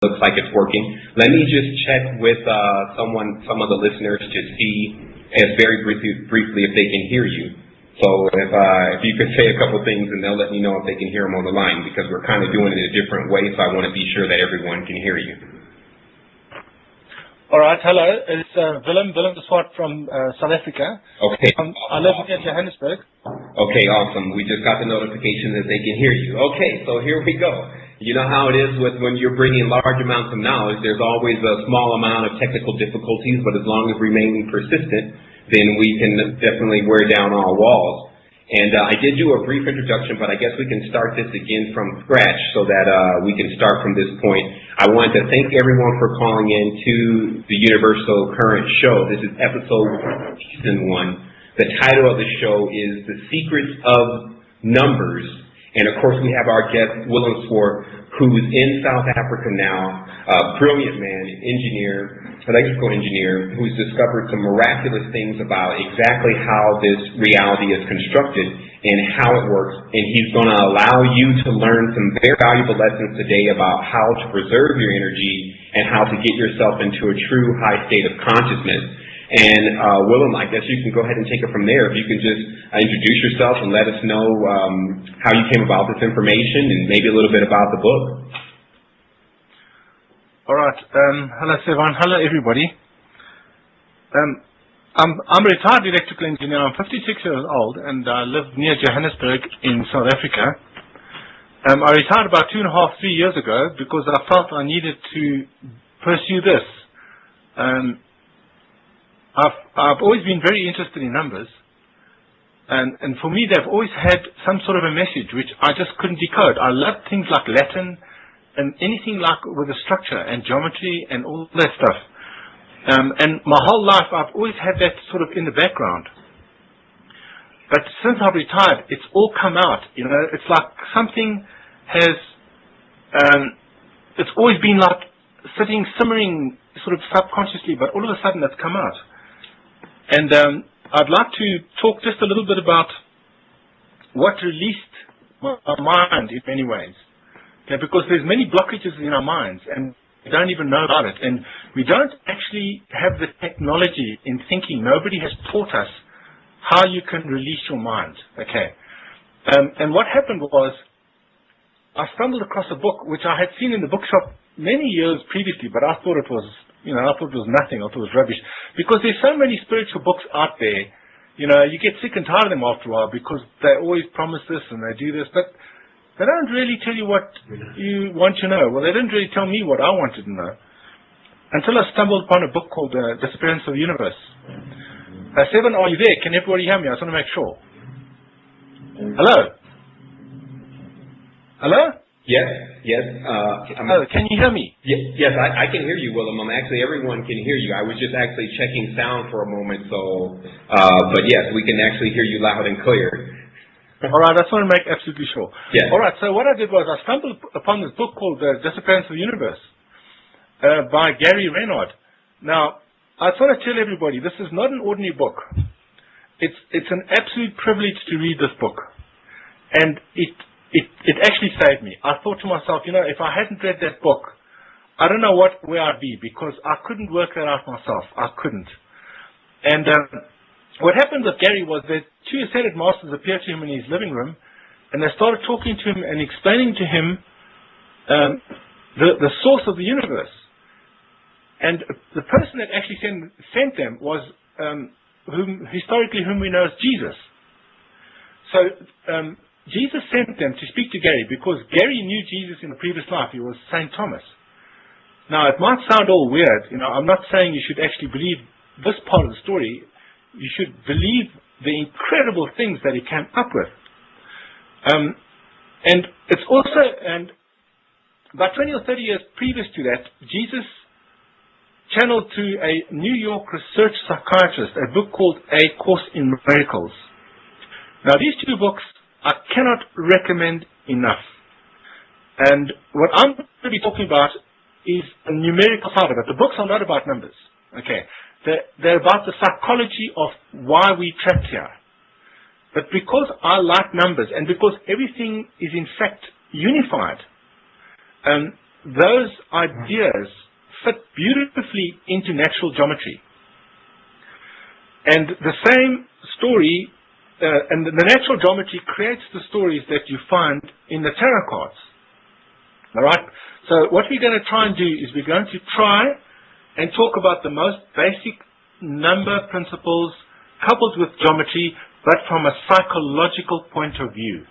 looks like it's working. Let me just check with some of the listeners to see, as very briefly, if they can hear you. So if you could say a couple things, and they'll let me know if they can hear them on the line, because we're kind of doing it a different way, so I want to be sure that everyone can hear you. All right, hello. It's Willem De Swart from South Africa. Okay. I live in Johannesburg. Okay, awesome. We just got the notification that they can hear you. Okay, so here we go. You know how it is with when you're bringing large amounts of knowledge, there's always a small amount of technical difficulties, but as long as remaining persistent, then we can definitely wear down all walls. And I did do a brief introduction, but I guess we can start this again from scratch so that we can start from this point. I wanted to thank everyone for calling in to the Universal Current Show. This is episode season 1. The title of the show is The Secrets of Numbers. And of course we have our guest, Willem De Swart, who's in South Africa now, a brilliant man, engineer, electrical engineer, who's discovered some miraculous things about exactly how this reality is constructed and how it works. And he's going to allow you to learn some very valuable lessons today about how to preserve your energy and how to get yourself into a true high state of consciousness. And Willem, I guess you can go ahead and take it from there. If you can just introduce yourself and let us know how you came about this information and maybe a little bit about the book. All right. Hello, Sevan. Hello, everybody. I'm a retired electrical engineer. I'm 56 years old, and I live near Johannesburg in South Africa. I retired about 2.5, 3 years ago because I felt I needed to pursue this. I've always been very interested in numbers, and for me they've always had some sort of a message which I just couldn't decode. I loved things like Latin and anything like with the structure and geometry and all that stuff. And my whole life I've always had that sort of in the background. But since I've retired, it's all come out. You know, it's like something has, it's always been like sitting, simmering sort of subconsciously, but all of a sudden it's come out. And I'd like to talk just a little bit about what released my mind in many ways. Okay, because there's many blockages in our minds and we don't even know about it. And we don't actually have the technology in thinking. Nobody has taught us how you can release your mind. Okay. And what happened was I stumbled across a book which I had seen in the bookshop many years previously, but I thought it was, I thought it was nothing. I thought it was rubbish. Because there's so many spiritual books out there, you get sick and tired of them after a while because they always promise this and they do this, but they don't really tell you what you want to know. Well, they didn't really tell me what I wanted to know until I stumbled upon a book called The Disappearance of the Universe. Sevan, are you there? Can everybody hear me? I just want to make sure. Hello? Hello? Yes. Can you hear me? Yes, I can hear you, Willem. Actually, everyone can hear you. I was just actually checking sound for a moment, so, but yes, we can actually hear you loud and clear. All right, I just want to make absolutely sure. Yes. All right, so what I did was I stumbled upon this book called The Disappearance of the Universe by Gary Renard. Now, I just want to tell everybody, this is not an ordinary book. It's an absolute privilege to read this book. And it actually saved me. I thought to myself, if I hadn't read that book, I don't know where I'd be because I couldn't work that out myself. I couldn't. And what happened with Gary was that two ascended masters appeared to him in his living room, and they started talking to him and explaining to him the source of the universe. And the person that actually sent them was historically whom we know as Jesus. So Jesus sent them to speak to Gary because Gary knew Jesus in a previous life. He was Saint Thomas. Now, it might sound all weird. I'm not saying you should actually believe this part of the story. You should believe the incredible things that he came up with. And it's also, and about 20 or 30 years previous to that, Jesus channeled to a New York research psychiatrist a book called A Course in Miracles. Now, these two books I cannot recommend enough. And what I'm going to be talking about is the numerical side of it. The books are not about numbers. Okay. They're about the psychology of why we trapped here. But because I like numbers and because everything is in fact unified, those ideas fit beautifully into natural geometry. And the same story, and the natural geometry creates the stories that you find in the tarot cards. All right? So what we're going to try and do is we're going to try and talk about the most basic number principles coupled with geometry, but from a psychological point of view.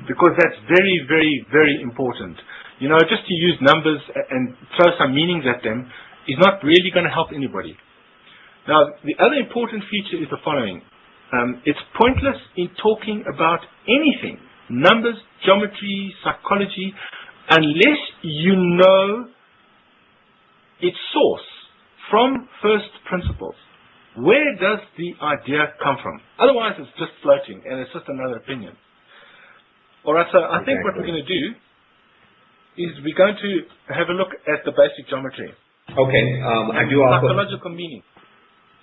Because that's very, very, very important. You know, just to use numbers and throw some meanings at them is not really going to help anybody. Now, the other important feature is the following. It's pointless in talking about anything, numbers, geometry, psychology, unless you know its source from first principles. Where does the idea come from? Otherwise, it's just floating, and it's just another opinion. All right, so I think what we're going to do is we're going to have a look at the basic geometry. Okay, I do also... Psychological meaning.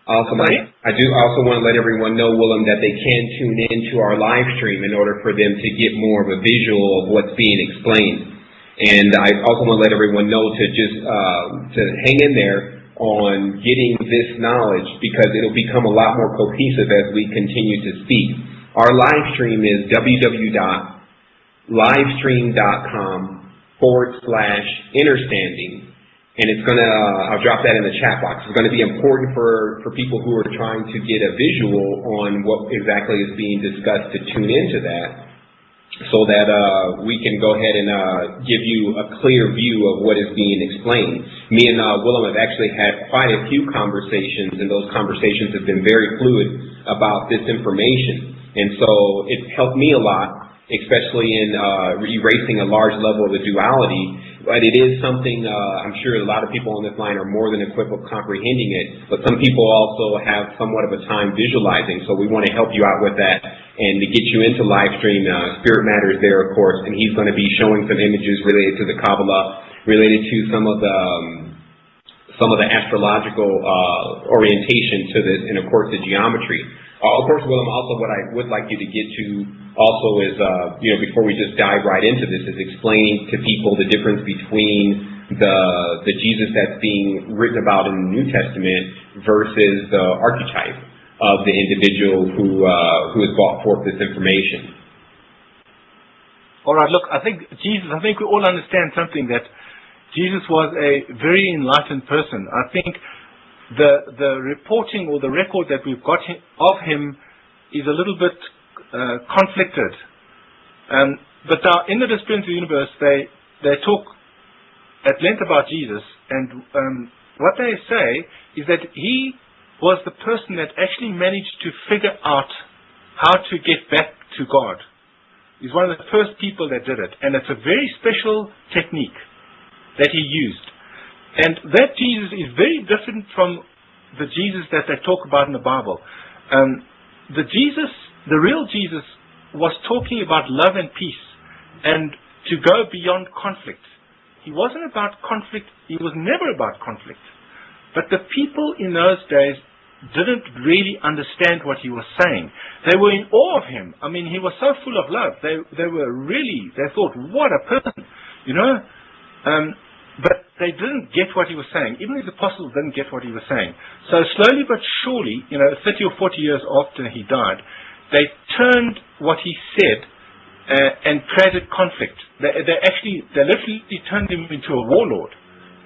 Awesome. I do also want to let everyone know, Willem, that they can tune into our live stream in order for them to get more of a visual of what's being explained. And I also want to let everyone know to just to hang in there on getting this knowledge, because it'll become a lot more cohesive as we continue to speak. Our live stream is www.livestream.com/innerstanding. And it's going to, I'll drop that in the chat box. It's going to be important for people who are trying to get a visual on what exactly is being discussed to tune into that, so that we can go ahead and give you a clear view of what is being explained. Me and Willem have actually had quite a few conversations, and those conversations have been very fluid about this information. And so it's helped me a lot, especially in erasing a large level of the duality. But it is something, I'm sure a lot of people on this line are more than equipped with comprehending it, but some people also have somewhat of a time visualizing, so we want to help you out with that and to get you into live stream. Spirit Matter is there, of course, and he's going to be showing some images related to the Kabbalah, related to some of the astrological orientation to this, and of course the geometry. Of course, Willem, also what I would like you to get to also is, before we just dive right into this, is explaining to people the difference between the Jesus that's being written about in the New Testament versus the archetype of the individual who has brought forth this information. All right, look, I think we all understand something, that Jesus was a very enlightened person. I think the reporting or the record that we've got of him is a little bit conflicted. But now, in the Disappearance of the Universe, they talk at length about Jesus, and what they say is that he was the person that actually managed to figure out how to get back to God. He's one of the first people that did it, and it's a very special technique that he used. And that Jesus is very different from the Jesus that they talk about in the Bible. The real Jesus was talking about love and peace and to go beyond conflict. He wasn't about conflict. He was never about conflict. But the people in those days didn't really understand what he was saying. They were in awe of him. I mean, he was so full of love. They thought, what a person, but they didn't get what he was saying. Even the apostles didn't get what he was saying. So slowly but surely, 30 or 40 years after he died, they turned what he said and created conflict. They literally turned him into a warlord.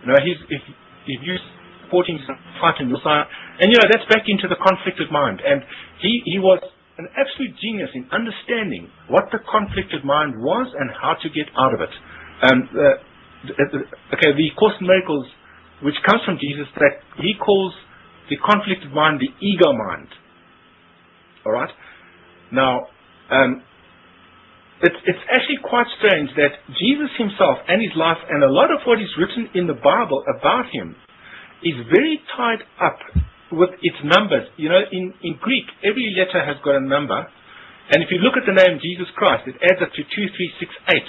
If you're supporting some fight on your side, and that's back into the conflicted mind. And he was an absolute genius in understanding what the conflicted mind was and how to get out of it. The Course in Miracles, which comes from Jesus, that he calls the conflicted mind the ego mind. All right. Now, it's actually quite strange that Jesus himself and his life, and a lot of what is written in the Bible about him, is very tied up with its numbers. In Greek, every letter has got a number, and if you look at the name Jesus Christ, it adds up to 2368.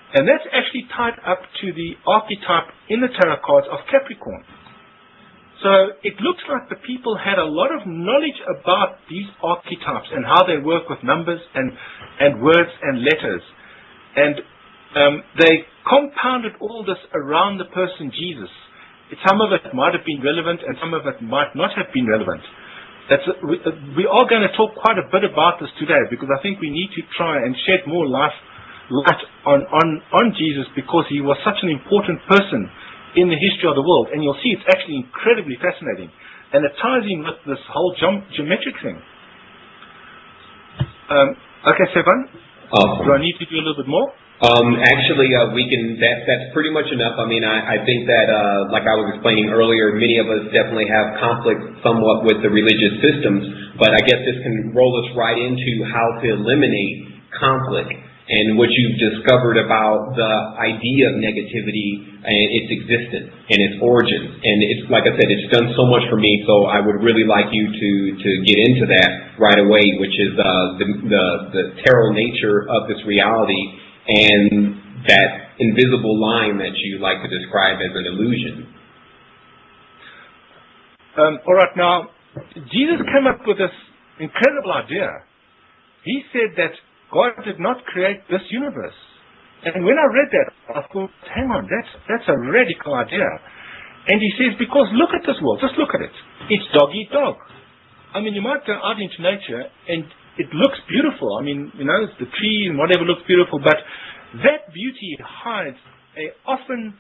And that's actually tied up to the archetype in the tarot cards of Capricorn. So it looks like the people had a lot of knowledge about these archetypes and how they work with numbers and words and letters. And they compounded all this around the person Jesus. Some of it might have been relevant and some of it might not have been relevant. We are going to talk quite a bit about this today, because I think we need to try and shed more light on Jesus, because he was such an important person in the history of the world. And you'll see it's actually incredibly fascinating. And it ties in with this whole geometric thing. Okay, Sevan? Awesome. Do I need to do a little bit more? Actually, that's pretty much enough. I mean, I think that, like I was explaining earlier, many of us definitely have conflict somewhat with the religious systems, but I guess this can roll us right into how to eliminate conflict and what you've discovered about the idea of negativity and its existence and its origins. And it's, like I said, it's done so much for me, so I would really like you to get into that right away, which is the tarot nature of this reality, and that invisible line that you like to describe as an illusion. All right, now, Jesus came up with this incredible idea. He said that God did not create this universe. And when I read that, I thought, hang on, that's a radical idea. And he says, because look at this world, just look at it. It's dog eat dog. I mean, you might go out into nature and it looks beautiful. I mean, the tree and whatever looks beautiful, but that beauty hides a often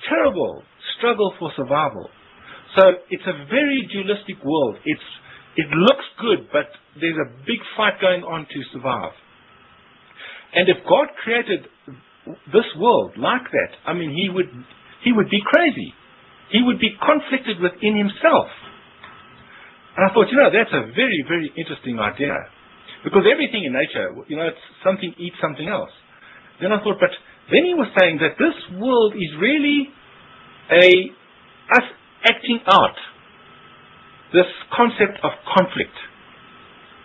terrible struggle for survival. So it's a very dualistic world. It looks good, but there's a big fight going on to survive. And if God created this world like that, I mean, he would be crazy. He would be conflicted within himself. And I thought, that's a very, very interesting idea. Because everything in nature, it's something eats something else. Then I thought, but then he was saying that this world is really us acting out this concept of conflict.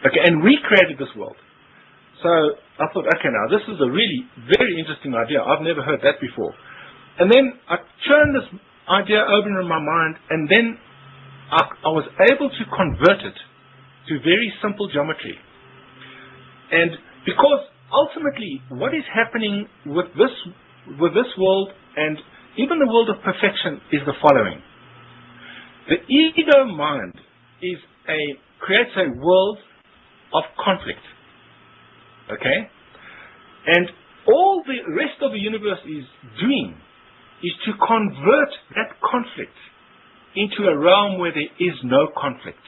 Okay, and we created this world. So I thought, okay, now this is a really very interesting idea. I've never heard that before. And then I turned this idea over in my mind, and then I was able to convert it to very simple geometry. And because ultimately what is happening with this world and even the world of perfection is the following. The ego mind creates a world of conflict. Okay? And all the rest of the universe is doing is to convert that conflict into a realm where there is no conflict.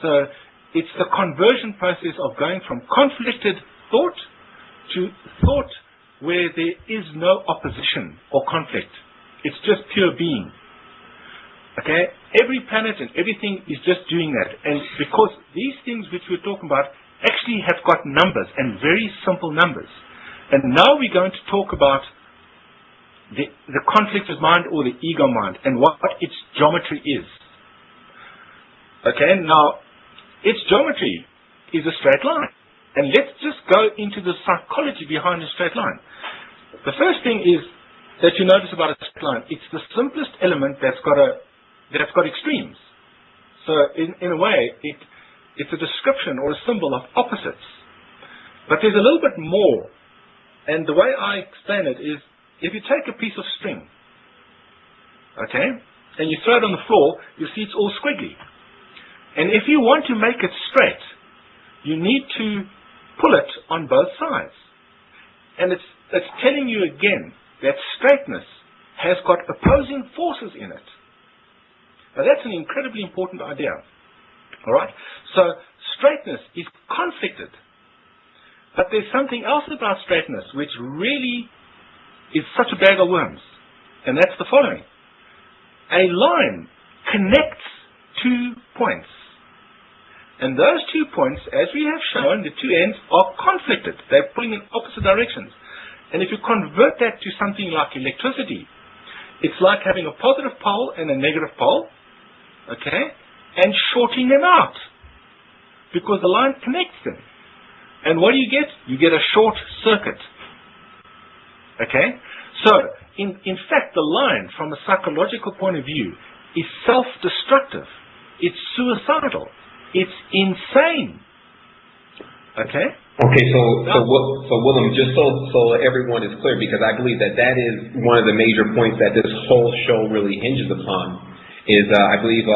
So it's the conversion process of going from conflicted thought to thought where there is no opposition or conflict. It's just pure being. Okay? Every planet and everything is just doing that. And because these things which we're talking about actually have got numbers, and very simple numbers. And now we're going to talk about the conflicted mind or the ego mind and what its geometry is. Okay? Now, its geometry is a straight line. And let's just go into the psychology behind a straight line. The first thing is that you notice about a straight line, it's the simplest element that's got extremes. So in a way, it's a description or a symbol of opposites. But there's a little bit more. And the way I explain it is, if you take a piece of string, okay, and you throw it on the floor, you see it's all squiggly. And if you want to make it straight, you need to pull it on both sides. And it's telling you again that straightness has got opposing forces in it. Now that's an incredibly important idea. Alright? So straightness is conflicted. But there's something else about straightness which really is such a bag of worms. And that's the following. A line connects two points. And those 2 points, as we have shown, the two ends are conflicted. They're pulling in opposite directions. And if you convert that to something like electricity, it's like having a positive pole and a negative pole, okay, and shorting them out, because the line connects them. And what do you get? You get a short circuit. Okay? So, in fact, the line, from a psychological point of view, is self-destructive. It's suicidal. It's insane. Okay? Okay, so Willem, just so everyone is clear, because I believe that is one of the major points that this whole show really hinges upon, is I believe,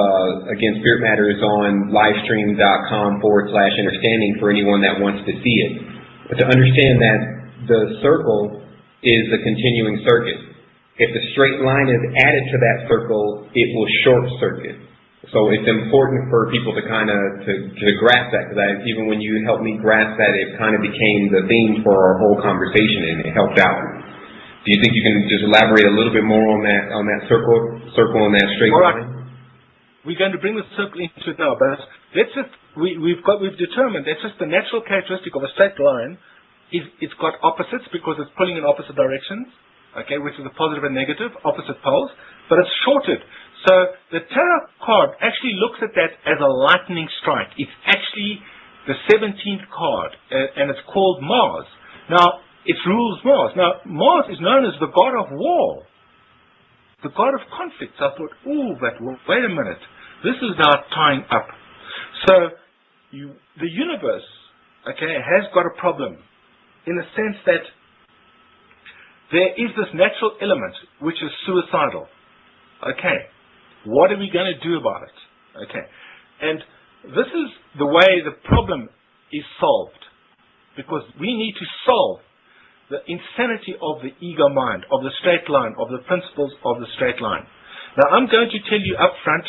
again, Spirit Matter is on livestream.com/understanding for anyone that wants to see it. But to understand that the circle is a continuing circuit. If the straight line is added to that circle, it will short circuit. So it's important for people to kind of to grasp that, because even when you helped me grasp that, it kind of became the theme for our whole conversation, and it helped out. Do you think you can just elaborate a little bit more on that circle and that straight line? We're going to bring the circle into it now, but let's just we've determined that's just the natural characteristic of a straight line. It's got opposites because it's pulling in opposite directions, okay, which is a positive and negative, opposite poles, but it's shorted. So the tarot card actually looks at that as a lightning strike. It's actually the 17th card, and it's called Mars. Now, it rules Mars. Now, Mars is known as the god of war, the god of conflict. So I thought, but wait a minute. This is now tying up. So the universe, okay, has got a problem in the sense that there is this natural element which is suicidal. Okay. What are we going to do about it? Okay. And this is the way the problem is solved. Because we need to solve the insanity of the ego mind, of the straight line, of the principles of the straight line. Now, I'm going to tell you up front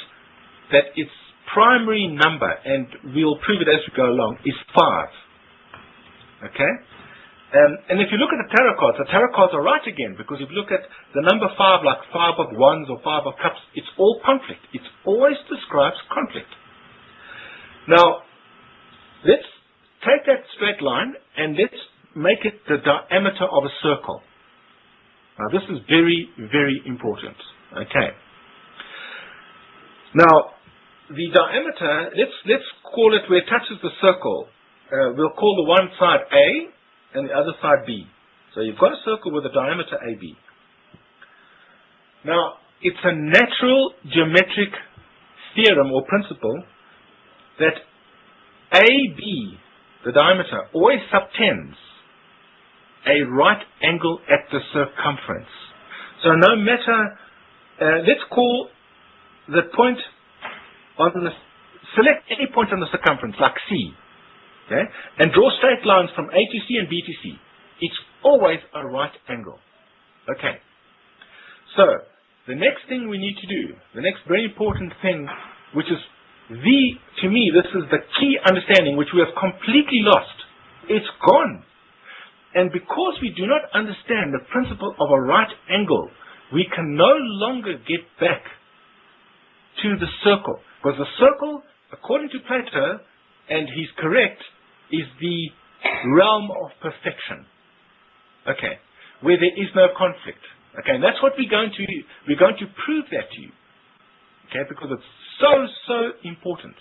that its primary number, and we'll prove it as we go along, is 5. Okay? And if you look at the tarot cards are right again, because if you look at the number 5, like 5 of wands or 5 of cups, it's all conflict. It always describes conflict. Now, let's take that straight line and let's make it the diameter of a circle. Now, this is very, very important. Okay. Now, the diameter, let's call it where it touches the circle. We'll call the one side A, and the other side B. So you've got a circle with a diameter AB. Now, it's a natural geometric theorem or principle that AB, the diameter, always subtends a right angle at the circumference. So no matter, let's call the point select any point on the circumference, like C. Okay? And draw straight lines from A to C and B to C. It's always a right angle. Okay. So, the next thing we need to do, the next very important thing, which is to me, this is the key understanding which we have completely lost. It's gone. And because we do not understand the principle of a right angle, we can no longer get back to the circle. Because the circle, according to Plato, and he's correct, is the realm of perfection. Okay, where there is no conflict. Okay, and that's what we're going to prove that to you. Okay, because it's so important.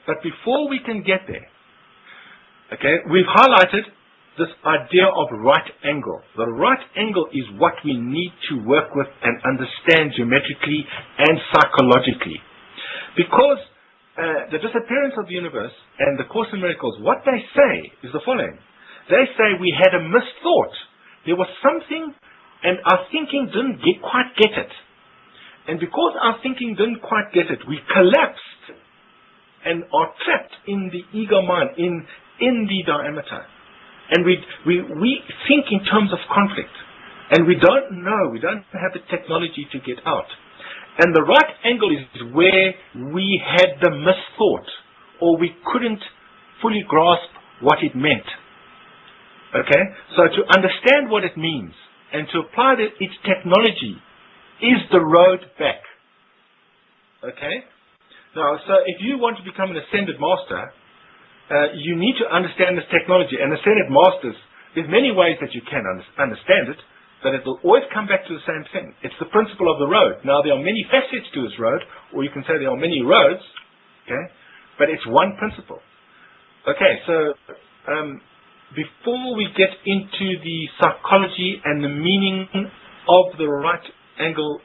But before we can get there, okay, we've highlighted this idea of right angle. The right angle is what we need to work with and understand geometrically and psychologically. Because the disappearance of the universe and the Course in Miracles, what they say is the following. They say we had a misthought. There was something and our thinking didn't quite get it. And because our thinking didn't quite get it, we collapsed and are trapped in the ego mind, in the diameter. And we think in terms of conflict. And we don't know, we don't have the technology to get out. And the right angle is where we had the misthought, or we couldn't fully grasp what it meant. Okay? So to understand what it means and to apply its technology is the road back. Okay? Now, so if you want to become an ascended master, you need to understand this technology. And ascended masters, there's many ways that you can understand it, but it will always come back to the same thing. It's the principle of the road. Now, there are many facets to this road, or you can say there are many roads, okay? But it's one principle. Okay, so before we get into the psychology and the meaning of the right angle,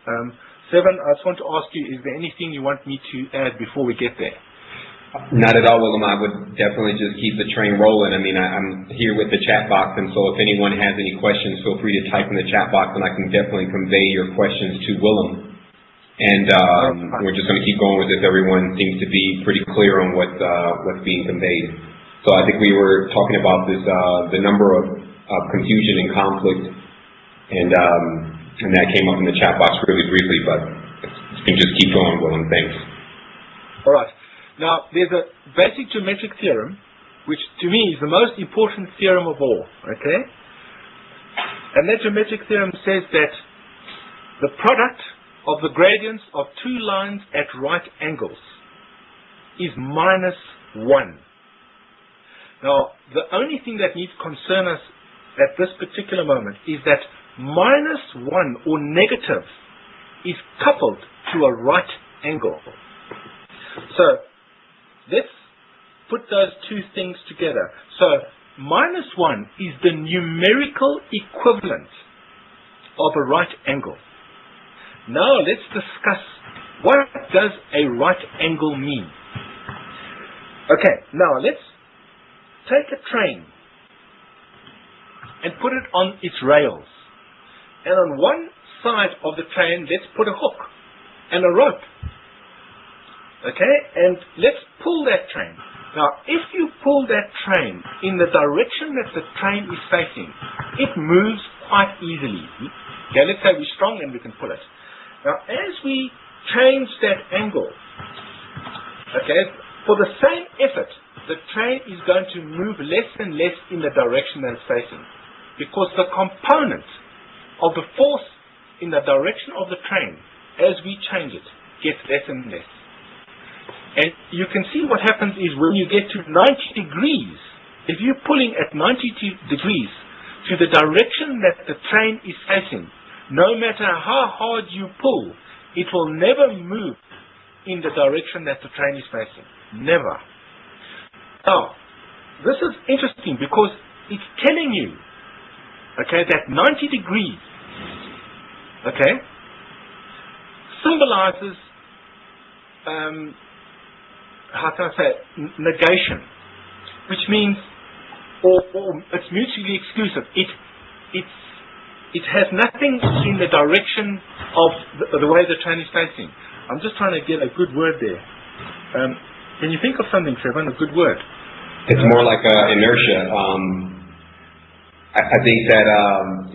Sevan, I just want to ask you, is there anything you want me to add before we get there? Not at all, Willem. I would definitely just keep the train rolling. I mean, I'm here with the chat box, and so if anyone has any questions, feel free to type in the chat box, and I can definitely convey your questions to Willem. And we're just going to keep going with this. Everyone seems to be pretty clear on what's being conveyed. So I think we were talking about this, the number of confusion and conflict, and that came up in the chat box really briefly, but you can just keep going, Willem. Thanks. All right. Now, there's a basic geometric theorem, which to me is the most important theorem of all, okay? And that geometric theorem says that the product of the gradients of two lines at right angles is -1. Now, the only thing that needs to concern us at this particular moment is that -1 or negative is coupled to a right angle. So, let's put those two things together. So, -1 is the numerical equivalent of a right angle. Now, let's discuss what does a right angle mean. Okay, now let's take a train and put it on its rails. And on one side of the train, let's put a hook and a rope. Okay, and let's pull that train. Now, if you pull that train in the direction that the train is facing, it moves quite easily. Okay, let's say we're strong and we can pull it. Now, as we change that angle, okay, for the same effort, the train is going to move less and less in the direction that it's facing, because the component of the force in the direction of the train, as we change it, gets less and less. And you can see what happens is when you get to 90 degrees, if you're pulling at 90 degrees to the direction that the train is facing, no matter how hard you pull, it will never move in the direction that the train is facing. Never. Now, this is interesting because it's telling you, okay, that 90 degrees, okay, symbolizes how can I say it? Negation, which means, or it's mutually exclusive. It has nothing in the direction of the way the train is facing. I'm just trying to get a good word there. Can you think of something, Sevan, a good word? It's more like inertia. I think that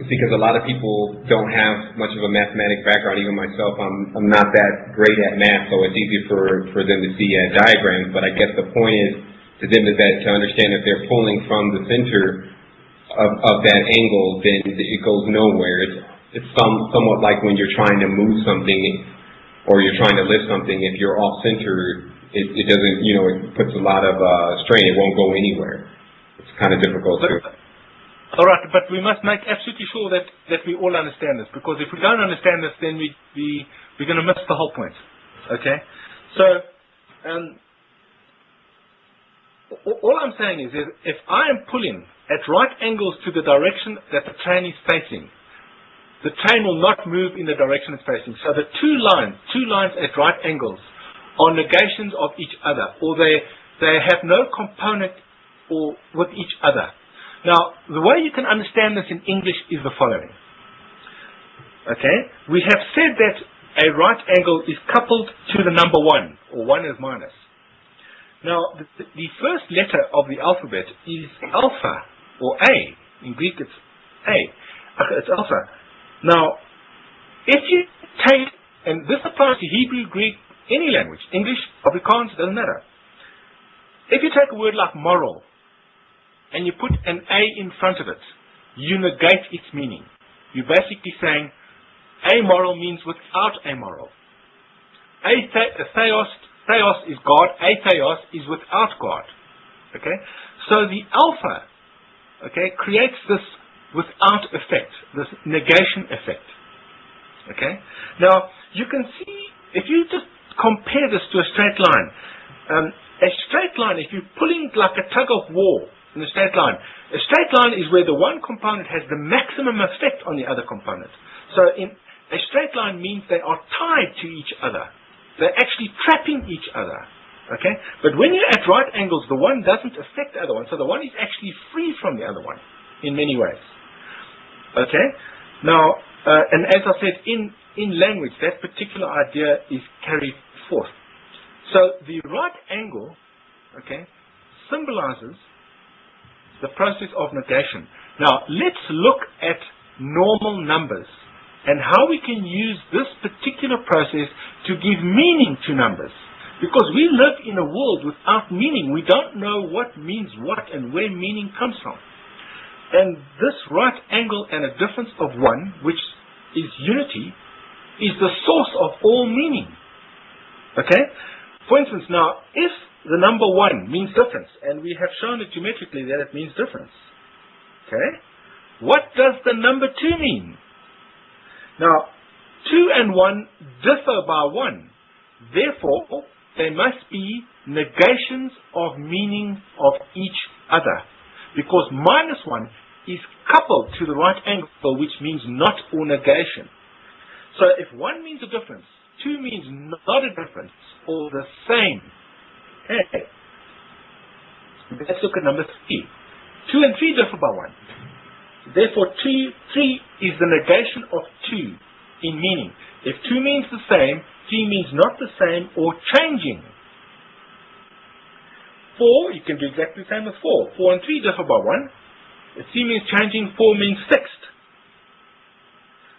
because a lot of people don't have much of a mathematic background, even myself, I'm not that great at math, so it's easy for them to see diagrams. But I guess the point is to them is that to understand if they're pulling from the center of that angle, then it goes nowhere. It's somewhat like when you're trying to move something or you're trying to lift something. If you're off center, it doesn't, it puts a lot of strain. It won't go anywhere. It's kind of difficult to. All right, but we must make absolutely sure that we all understand this, because if we don't understand this, then we're going to miss the whole point. Okay? So, all I'm saying is if I am pulling at right angles to the direction that the train is facing, the train will not move in the direction it's facing. So the two lines at right angles are negations of each other, or they have no component or with each other. Now, the way you can understand this in English is the following. Okay? We have said that a right angle is coupled to the number 1, or 1 is minus. Now, the first letter of the alphabet is alpha, or A. In Greek, it's A. Okay, it's alpha. Now, if you take, and this applies to Hebrew, Greek, any language, English, Afrikaans, doesn't matter. If you take a word like moral, and you put an A in front of it, you negate its meaning. You're basically saying amoral means without a moral. Theos is God, atheos is without God. Okay? So the alpha, okay, creates this without effect, this negation effect. Okay? Now, you can see, if you just compare this to a straight line, if you're pulling like a tug of war, in a straight line. A straight line is where the one component has the maximum effect on the other component. So in a straight line means they are tied to each other. They're actually trapping each other. Okay? But when you're at right angles, the one doesn't affect the other one. So the one is actually free from the other one in many ways. Okay? Now, and as I said, in language, that particular idea is carried forth. So the right angle, okay, symbolizes the process of negation. Now, let's look at normal numbers and how we can use this particular process to give meaning to numbers. Because we live in a world without meaning. We don't know what means what and where meaning comes from. And this right angle and a difference of 1, which is unity, is the source of all meaning. Okay? For instance, now, if the number 1 means difference, and we have shown it geometrically that it means difference, okay? What does the number 2 mean? Now, 2 and 1 differ by 1. Therefore, they must be negations of meaning of each other. Because minus 1 is coupled to the right angle, which means not or negation. So if 1 means a difference, 2 means not a difference, or the same. Okay. Let's look at number 3. 2 and 3 differ by 1. Therefore, 3 is the negation of 2 in meaning. If 2 means the same, 3 means not the same or changing. 4, you can do exactly the same with 4. 4 and 3 differ by 1. If 3 means changing, 4 means fixed.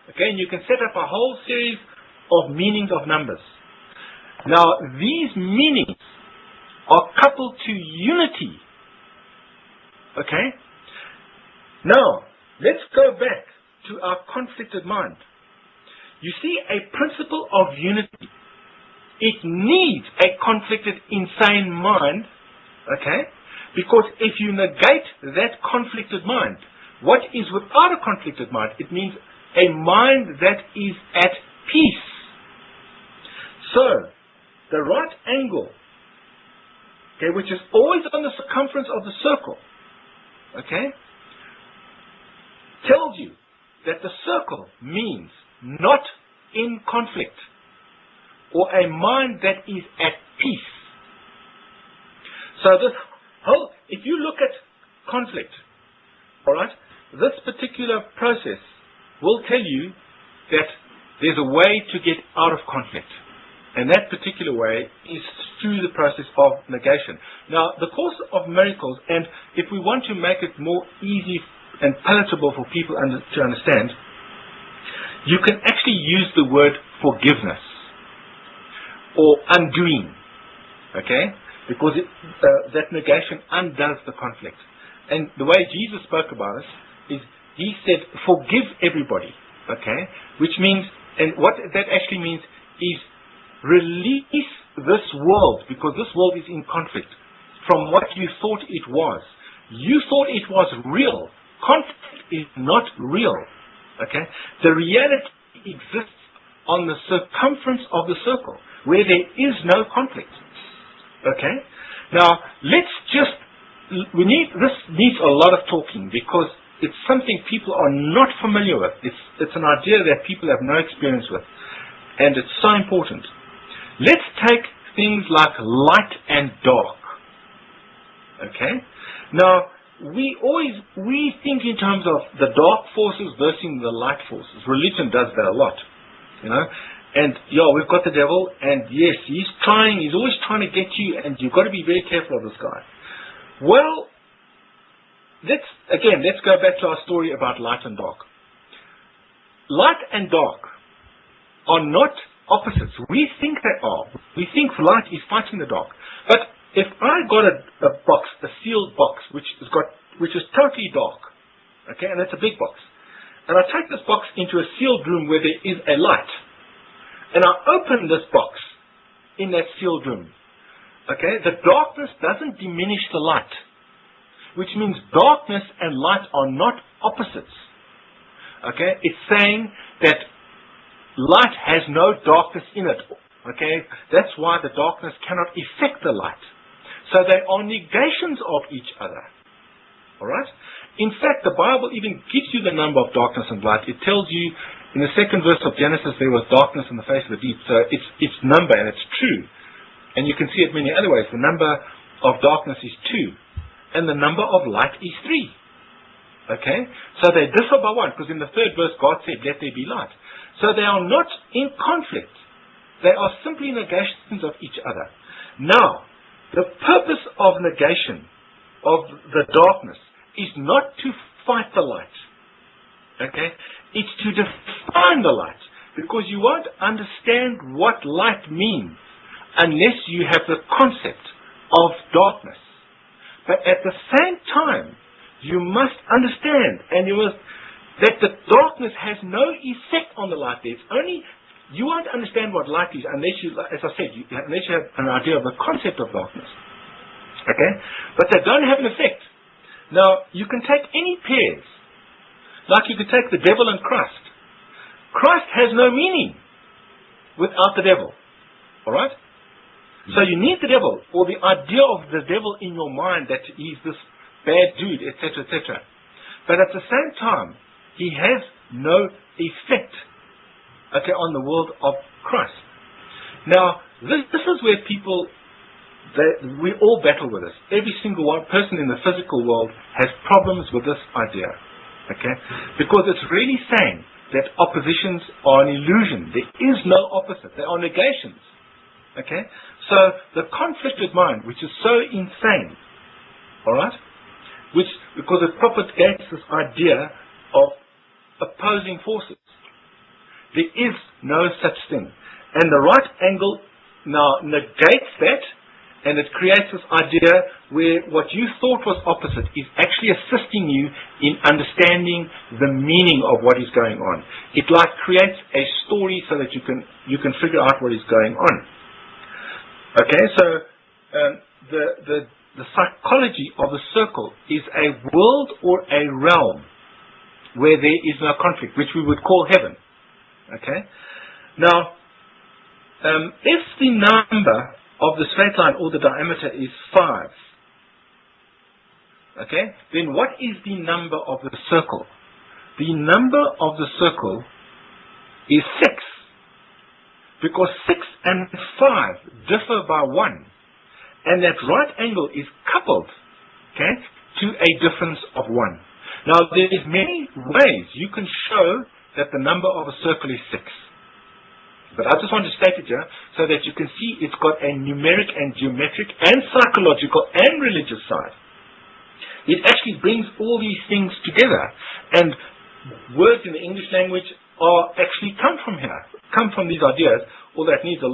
Okay, and you can set up a whole series of meanings of numbers. Now, these meanings are coupled to unity. Okay? Now, let's go back to our conflicted mind. You see, a principle of unity, it needs a conflicted, insane mind, okay? Because if you negate that conflicted mind, what is without a conflicted mind? It means a mind that is at peace. So, the right angle, okay, which is always on the circumference of the circle, okay, tells you that the circle means not in conflict, or a mind that is at peace. So this whole, if you look at conflict, all right, this particular process will tell you that there's a way to get out of conflict. And that particular way is through the process of negation. Now, the Course of Miracles, and if we want to make it more easy and palatable for people to understand, you can actually use the word forgiveness or undoing, okay? Because that negation undoes the conflict. And the way Jesus spoke about it is he said, forgive everybody, okay? Which means, and what that actually means is release this world, because this world is in conflict, from what you thought it was. You thought it was real. Conflict is not real. Okay? The reality exists on the circumference of the circle, where there is no conflict. Okay? Now, this needs a lot of talking, because it's something people are not familiar with. It's an idea that people have no experience with. And it's so important. Let's take things like light and dark. Okay? Now, we think in terms of the dark forces versus the light forces. Religion does that a lot. You know? And yeah, we've got the devil, and yes, he's always trying to get you, and you've got to be very careful of this guy. Well, let's go back to our story about light and dark. Light and dark are not opposites. We think they are. We think light is fighting the dark. But if I got a box, a sealed box, which is totally dark, okay, and it's a big box, and I take this box into a sealed room where there is a light, and I open this box in that sealed room, okay, the darkness doesn't diminish the light, which means darkness and light are not opposites. Okay, it's saying that light has no darkness in it. Okay, that's why the darkness cannot affect the light. So they are negations of each other. Alright? In fact, the Bible even gives you the number of darkness and light. It tells you in the second verse of Genesis there was darkness in the face of the deep. So it's number, and it's true. And you can see it many other ways. The number of darkness is 2, and the number of light is 3. Okay? So they differ by 1, because in the 3rd verse God said, let there be light. So they are not in conflict. They are simply negations of each other. Now, the purpose of negation of the darkness is not to fight the light. Okay? It's to define the light. Because you won't understand what light means unless you have the concept of darkness. But at the same time, you must understand that the darkness has no effect on the light. You won't understand what light is unless you, as I said, unless you have an idea of the concept of darkness. Okay? But they don't have an effect. Now, you can take any pairs. Like you could take the devil and Christ. Christ has no meaning without the devil. Alright? So you need the devil, or the idea of the devil in your mind that he's this bad dude, etc., etc. But at the same time, he has no effect, okay, on the world of Christ. Now, this is where we all battle with this. Every single person in the physical world has problems with this idea. Okay? Because it's really saying that oppositions are an illusion. There is no opposite. They are negations. Okay? So the conflicted mind, which is so insane, alright? Because it propagates this idea of opposing forces. There is no such thing. And the right angle now negates that, and it creates this idea where what you thought was opposite is actually assisting you in understanding the meaning of what is going on. It like creates a story so that you can figure out what is going on. Okay, so the psychology of the circle is a world or a realm where there is no conflict, which we would call heaven. Okay, now if the number of the straight line or the diameter is 5. Okay? Then what is the number of the circle? The number of the circle is 6. Because 6 and 5 differ by 1. And that right angle is coupled, okay, to a difference of 1. Now there is many ways you can show that the number of a circle is 6. But I just want to state it here so that you can see it's got a numeric and geometric and psychological and religious side. It actually brings all these things together. And words in the English language actually come from here, come from these ideas, although it needs a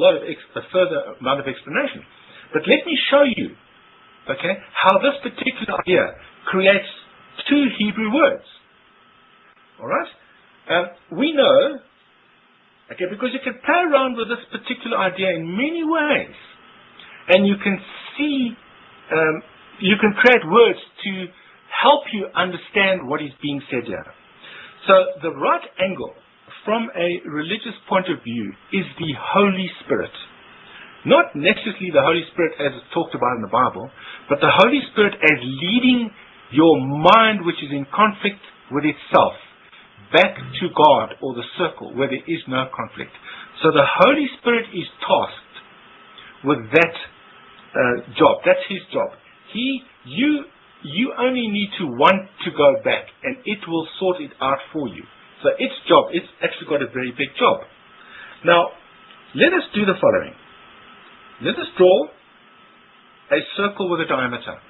further amount of explanation. But let me show you, okay, how this particular idea creates 2 Hebrew words. Alright? We know, okay, because you can play around with this particular idea in many ways. And you can see, you can create words to help you understand what is being said here. So the right angle from a religious point of view is the Holy Spirit. Not necessarily the Holy Spirit as it's talked about in the Bible, but the Holy Spirit as leading your mind which is in conflict with itself back to God or the circle where there is no conflict. So the Holy Spirit is tasked with that job. That's his job. You only need to want to go back and it will sort it out for you. So its job, it's actually got a very big job. Now, let us do the following. Let us draw a circle with a diameter.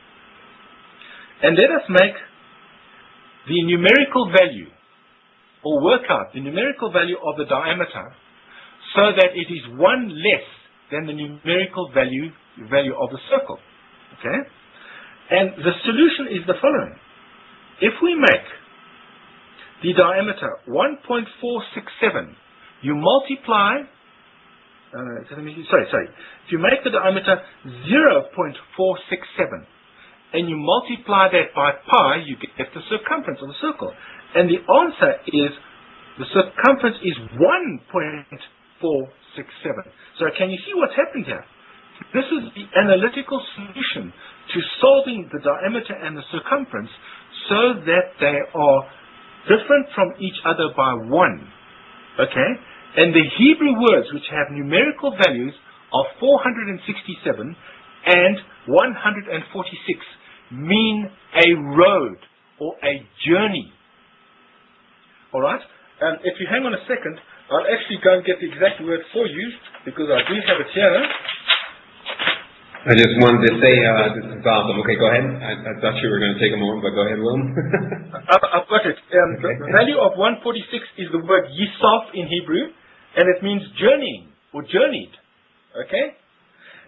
And let us make the numerical value, or work out the numerical value of the diameter so that it is 1 less than the numerical value of the circle. Okay? And the solution is the following. If we make the diameter 1.467, you multiply, if you make the diameter 0.467 and you multiply that by pi, you get the circumference of the circle. And the answer is, the circumference is 1.467. So can you see what's happened here? This is the analytical solution to solving the diameter and the circumference so that they are different from each other by 1. Okay? And the Hebrew words which have numerical values of 467 and 146 mean a road or a journey. All right? If you hang on a second, I'll actually go and get the exact word for you, because I do have it here. I just wanted to say, this is awesome. Okay, go ahead. I thought you were going to take a moment, but go ahead, Willem. I've got it. The value of 146 is the word yisaf in Hebrew, and it means journeying or journeyed. Okay?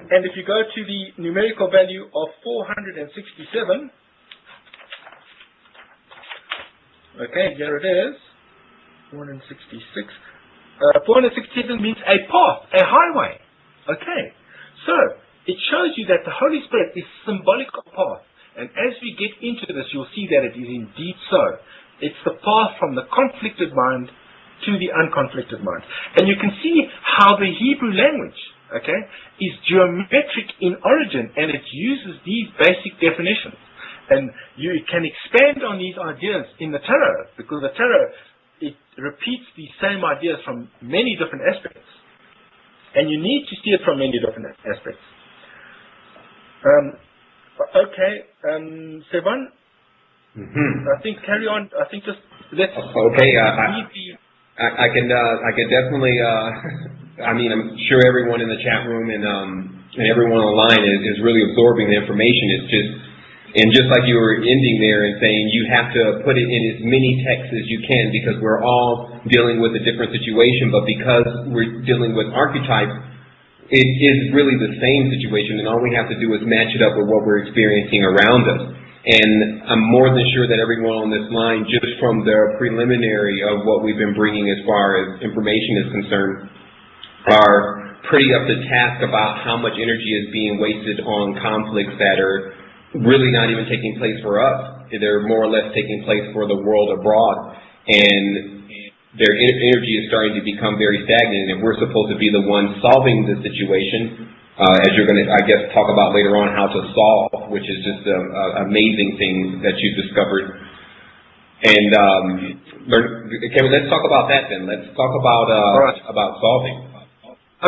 And if you go to the numerical value of 467, okay, here it is, 466. 467 means a path, a highway. Okay, so it shows you that the Holy Spirit is symbolic of path. And as we get into this, you'll see that it is indeed so. It's the path from the conflicted mind to the unconflicted mind. And you can see how the Hebrew language, okay, is geometric in origin, and it uses these basic definitions. And you can expand on these ideas in the tarot, because the tarot, it repeats the same ideas from many different aspects. And you need to see it from many different aspects. Sevan, I think carry on. I think just let's... Okay, I can definitely, I mean, I'm sure everyone in the chat room and everyone online is really absorbing the information. It's just, and just like you were ending there and saying, you have to put it in as many texts as you can, because we're all dealing with a different situation, but because we're dealing with archetypes, it is really the same situation, and all we have to do is match it up with what we're experiencing around us. And I'm more than sure that everyone on this line, just from the preliminary of what we've been bringing as far as information is concerned, are pretty up to task about how much energy is being wasted on conflicts that are really not even taking place for us. They're more or less taking place for the world abroad, and their energy is starting to become very stagnant, and we're supposed to be the ones solving the situation, as you're going to, I guess, talk about later on how to solve, which is just an amazing thing that you've discovered. And let's talk about that then. Let's talk about solving.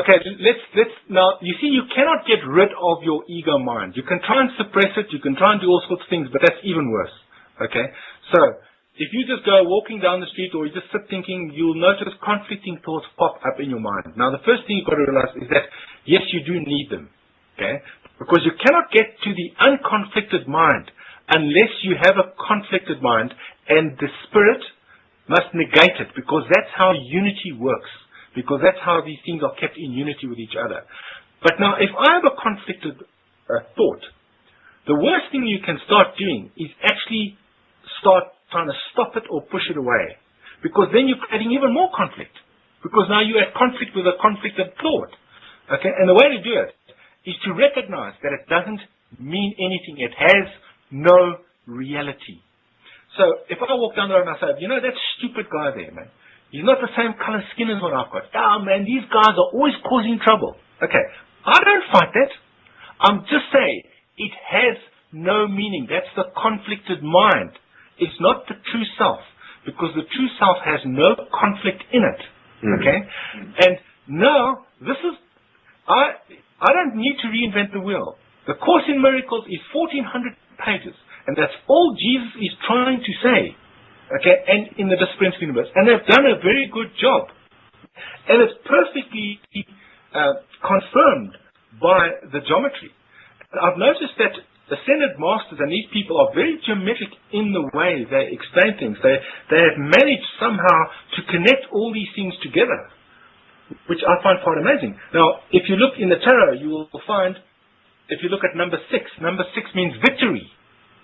Okay, let's now, you see, you cannot get rid of your ego mind. You can try and suppress it, you can try and do all sorts of things, but that's even worse. Okay? So, if you just go walking down the street, or you just sit thinking, you'll notice conflicting thoughts pop up in your mind. Now, the first thing you've got to realize is that, yes, you do need them. Okay? Because you cannot get to the unconflicted mind unless you have a conflicted mind, and the spirit must negate it, because that's how unity works. Because that's how these things are kept in unity with each other. But now, if I have a conflicted thought, the worst thing you can start doing is actually start trying to stop it or push it away. Because then you're creating even more conflict. Because now you're at conflict with a conflicted thought. Okay? And the way to do it is to recognize that it doesn't mean anything. It has no reality. So, if I walk down the road and I say, you know, that stupid guy there, man, he's not the same color skin as what I've got. Ah, man, these guys are always causing trouble. Okay, I don't fight that. I'm just saying, it has no meaning. That's the conflicted mind. It's not the true self, because the true self has no conflict in it. Okay? And now, this is, I don't need to reinvent the wheel. The Course in Miracles is 1,400 pages, and that's all Jesus is trying to say. Okay, and in the Disciplines universe. And they've done a very good job. And it's perfectly confirmed by the geometry. And I've noticed that Ascended Masters and these people are very geometric in the way they explain things. They have managed somehow to connect all these things together, which I find quite amazing. Now, if you look in the tarot, you will find, if you look at number 6 means victory.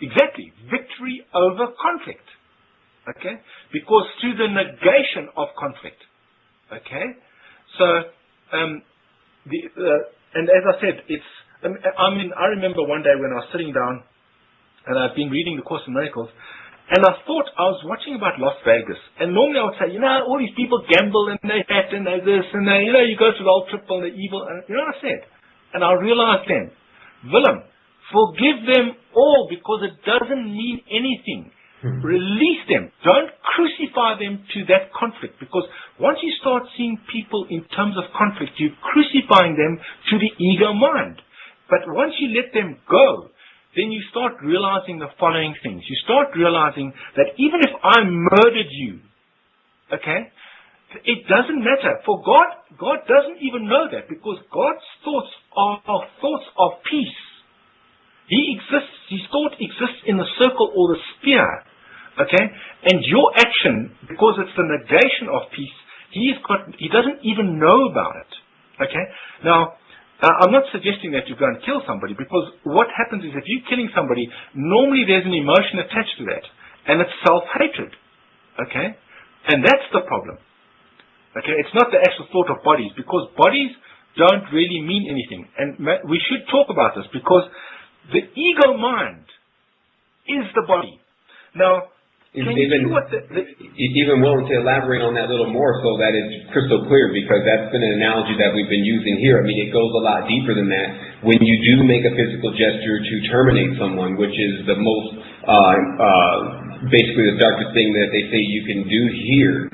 Exactly, victory over conflict. Okay? Because through the negation of conflict. Okay? So, and as I said, I remember one day when I was sitting down, and I've been reading the Course in Miracles, and I thought I was watching about Las Vegas. And normally I would say, you know, all these people gamble, and they that, and they this, and they, you know, you go through the old triple, the evil, and you know what I said? And I realized then, Willem, forgive them all, because it doesn't mean anything. Release them. Don't crucify them to that conflict, because once you start seeing people in terms of conflict, you're crucifying them to the ego mind. But once you let them go, then you start realizing the following things. You start realizing that even if I murdered you, okay, it doesn't matter. For God doesn't even know that, because God's thoughts are thoughts of peace. His thought exists in the circle or the sphere. Okay? And your action, because it's the negation of peace, he doesn't even know about it. Okay? Now, I'm not suggesting that you go and kill somebody, because what happens is if you're killing somebody, normally there's an emotion attached to that, and it's self-hatred. Okay? And that's the problem. Okay? It's not the actual thought of bodies, because bodies don't really mean anything. And we should talk about this, because the ego mind is the body. Now, even willing to elaborate on that a little more so that it's crystal clear, because that's been an analogy that we've been using here. I mean, it goes a lot deeper than that. When you do make a physical gesture to terminate someone, which is the most, basically the darkest thing that they say you can do here,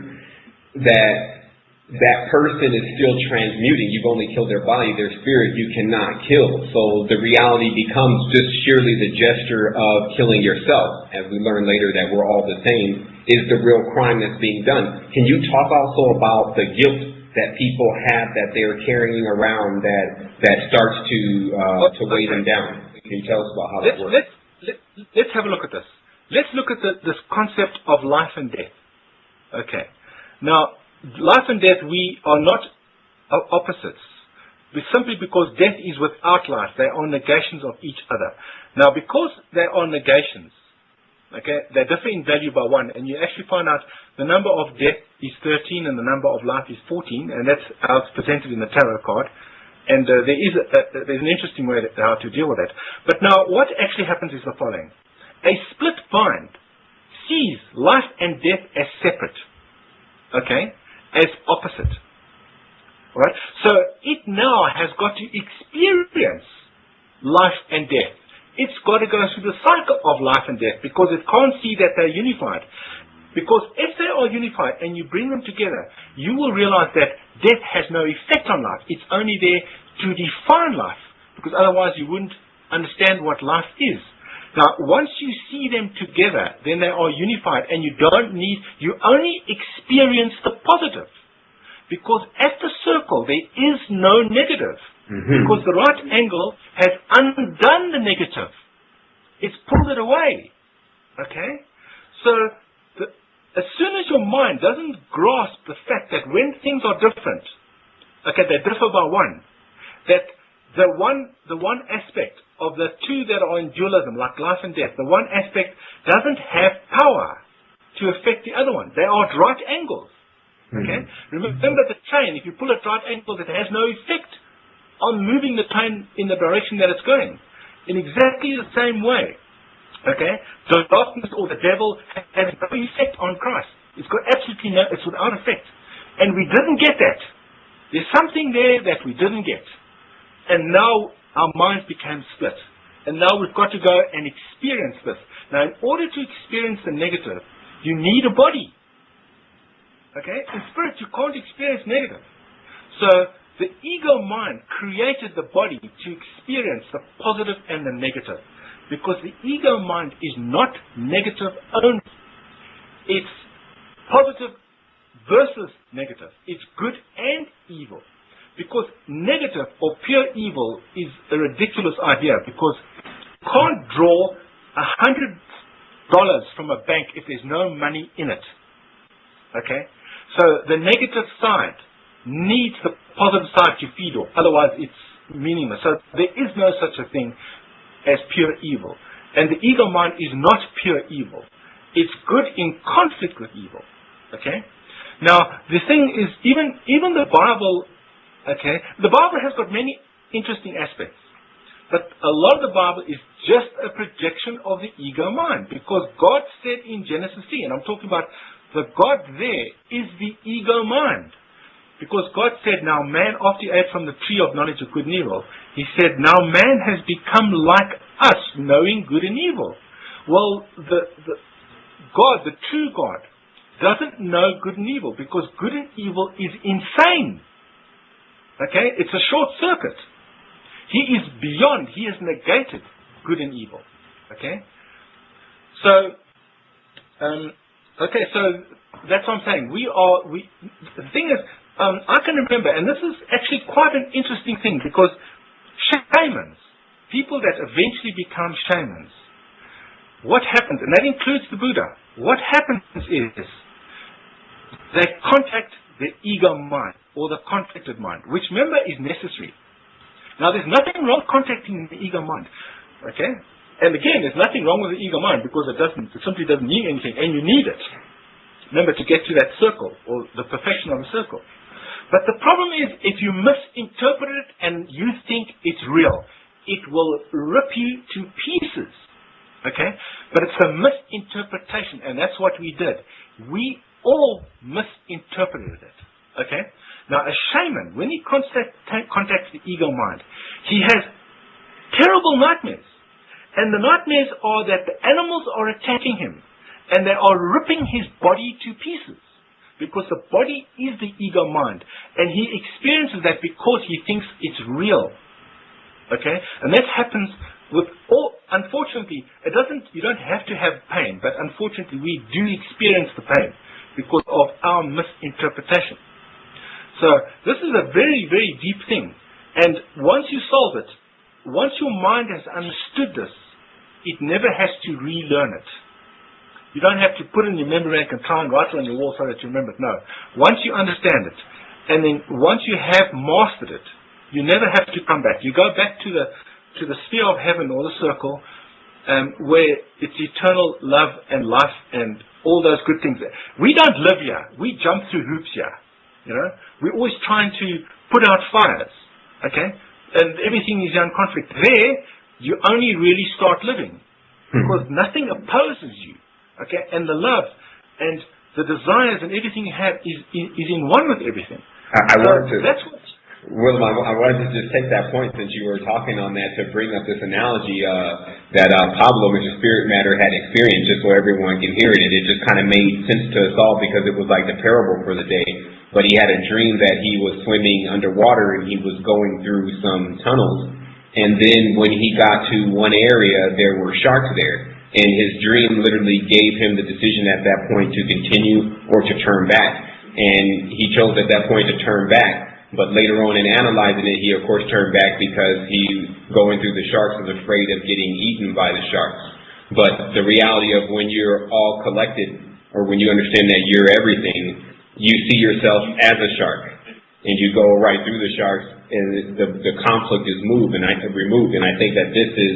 that person is still transmuting. You've only killed their body, their spirit you cannot kill. So the reality becomes just sheerly the gesture of killing yourself, as we learn later that we're all the same, is the real crime that's being done. Can you talk also about the guilt that people have that they're carrying around that starts to weigh them down? Can you tell us about how that works? Let's have a look at this. Let's look at this concept of life and death. Okay. Now, life and death, we are not opposites. Simply because death is without life. They are negations of each other. Now, because they are negations, okay, they differ in value by 1, and you actually find out the number of death is 13 and the number of life is 14, and that's how it's presented in the tarot card. And there's an interesting way how to deal with that. But now, what actually happens is the following. A split mind sees life and death as separate. Okay? As opposite. Right? So it now has got to experience life and death. It's got to go through the cycle of life and death, because it can't see that they're unified. Because if they are unified and you bring them together, you will realize that death has no effect on life. It's only there to define life, because otherwise you wouldn't understand what life is. Now, once you see them together, then they are unified, and you only experience the positive. Because at the circle, there is no negative. Mm-hmm. Because the right angle has undone the negative. It's pulled it away. Okay? So, as soon as your mind doesn't grasp the fact that when things are different, okay, they differ by 1, that the one aspect of the two that are in dualism, like life and death, the one aspect doesn't have power to affect the other one. They are at right angles. Okay? Remember the train, if you pull at right angles, it has no effect on moving the train in the direction that it's going. In exactly the same way. Okay? So darkness or the devil has no effect on Christ. It's got absolutely it's without effect. And we didn't get that. There's something there that we didn't get. And now our minds became split. And now we've got to go and experience this. Now, in order to experience the negative, you need a body. Okay? In spirit, you can't experience negative. So, the ego mind created the body to experience the positive and the negative. Because the ego mind is not negative only. It's positive versus negative. It's good and evil. Because negative or pure evil is a ridiculous idea, because you can't draw $100 from a bank if there's no money in it. Okay? So the negative side needs the positive side to feed off, otherwise it's meaningless. So there is no such a thing as pure evil. And the ego mind is not pure evil. It's good in conflict with evil. Okay? Now, the thing is, even the Bible... Okay, the Bible has got many interesting aspects, but a lot of the Bible is just a projection of the ego mind, because God said in Genesis 3, and I'm talking about the God there is the ego mind, because God said, now man, after he ate from the tree of knowledge of good and evil, he said, now man has become like us, knowing good and evil. Well, God, the true God, doesn't know good and evil, because good and evil is insane. Okay? It's a short circuit. He is beyond, he has negated good and evil. Okay? So, so that's what I'm saying. The thing is, I can remember, and this is actually quite an interesting thing, because shamans, people that eventually become shamans, what happens, and that includes the Buddha, what happens is they contact the ego mind, or the conflicted mind, which remember is necessary. Now there's nothing wrong contacting the ego mind, okay? And again, there's nothing wrong with the ego mind, because it simply doesn't mean anything, and you need it. Remember, to get to that circle, or the perfection of the circle. But the problem is, if you misinterpret it and you think it's real, it will rip you to pieces. Okay? But it's a misinterpretation, and that's what we did. We all misinterpreted it. Okay? Now, a shaman, when he contacts the ego mind, he has terrible nightmares. And the nightmares are that the animals are attacking him, and they are ripping his body to pieces. Because the body is the ego mind, and he experiences that because he thinks it's real. Okay? And that happens with all, unfortunately, you don't have to have pain, but unfortunately we do experience the pain because of our misinterpretation. So this is a very, very deep thing. And once you solve it, once your mind has understood this, it never has to relearn it. You don't have to put it in your memory bank and try and write it on your wall so that you remember it. No. Once you understand it, and then once you have mastered it, you never have to come back. You go back to the sphere of heaven, or the circle, where it's eternal love and life and all those good things. We don't live here. We jump through hoops here. You know, we're always trying to put out fires. Okay, and everything is in conflict. There, you only really start living because nothing opposes you. Okay, and the love and the desires and everything you have is in one with everything. Willem, I wanted to just take that point, since you were talking on that, to bring up this analogy that Pablo, Mr. Spirit Matter, had experienced, just so everyone can hear it. And it just kind of made sense to us all, because it was like the parable for the day. But he had a dream that he was swimming underwater and he was going through some tunnels. And then when he got to one area, there were sharks there. And his dream literally gave him the decision at that point to continue or to turn back. And he chose at that point to turn back. But later on in analyzing it, he of course turned back because he, going through the sharks, was afraid of getting eaten by the sharks. But the reality of when you're all collected, or when you understand that you're everything, you see yourself as a shark. And you go right through the sharks, and the conflict is removed. And I think that this is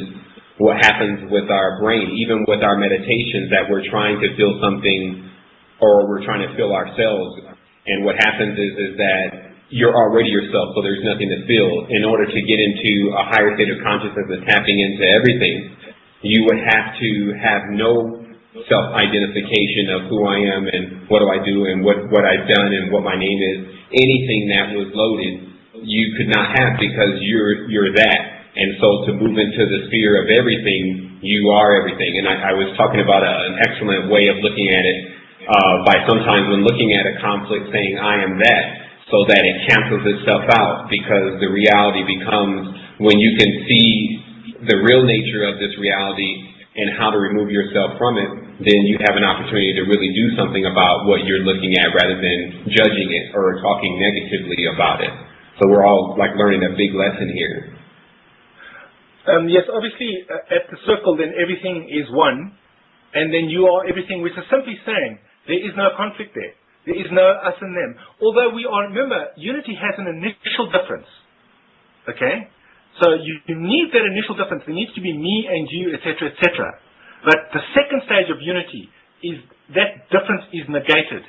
what happens with our brain, even with our meditations, that we're trying to feel something, or we're trying to feel ourselves. And what happens is that you're already yourself, so there's nothing to feel. In order to get into a higher state of consciousness and tapping into everything, you would have to have no self-identification of who I am and what do I do and what I've done and what my name is. Anything that was loaded, you could not have, because you're that. And so to move into the sphere of everything, you are everything. And I was talking about an excellent way of looking at it by sometimes when looking at a conflict saying, I am that, so that it cancels itself out, because the reality becomes, when you can see the real nature of this reality and how to remove yourself from it, then you have an opportunity to really do something about what you're looking at, rather than judging it or talking negatively about it. So we're all like learning a big lesson here. Yes, obviously at the circle then everything is one, and then you are everything, which is simply saying there is no conflict there. There is no us and them. Although we are, remember, unity has an initial difference. Okay? So you need that initial difference. There needs to be me and you, etc., etc. But the second stage of unity is that difference is negated.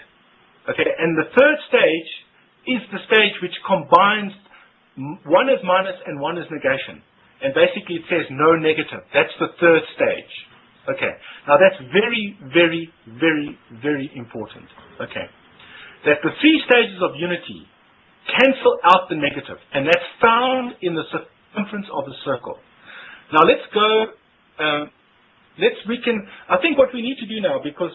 Okay? And the third stage is the stage which combines one is minus and one is negation. And basically it says no negative. That's the third stage. Okay. Now that's very, very, very, very important. Okay. That the three stages of unity cancel out the negative. And that's found in the circumference of the circle. Now let's go I think what we need to do now, because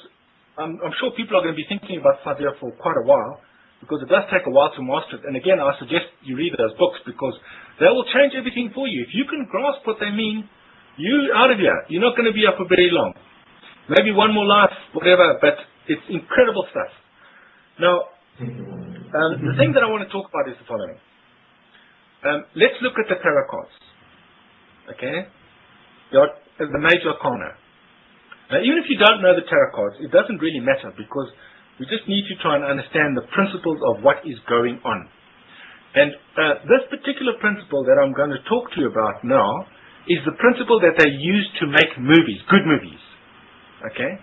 I'm sure people are going to be thinking about this idea for quite a while, because it does take a while to master it. And again, I suggest you read those books, because they will change everything for you. If you can grasp what they mean, you're out of here. You're not going to be up for very long. Maybe one more life, whatever, but it's incredible stuff. Now, the thing that I want to talk about is the following. Let's look at the tarot cards. Okay? The major arcana. Now, even if you don't know the tarot cards, it doesn't really matter, because we just need to try and understand the principles of what is going on. And this particular principle that I'm going to talk to you about now is the principle that they use to make movies, good movies. Okay?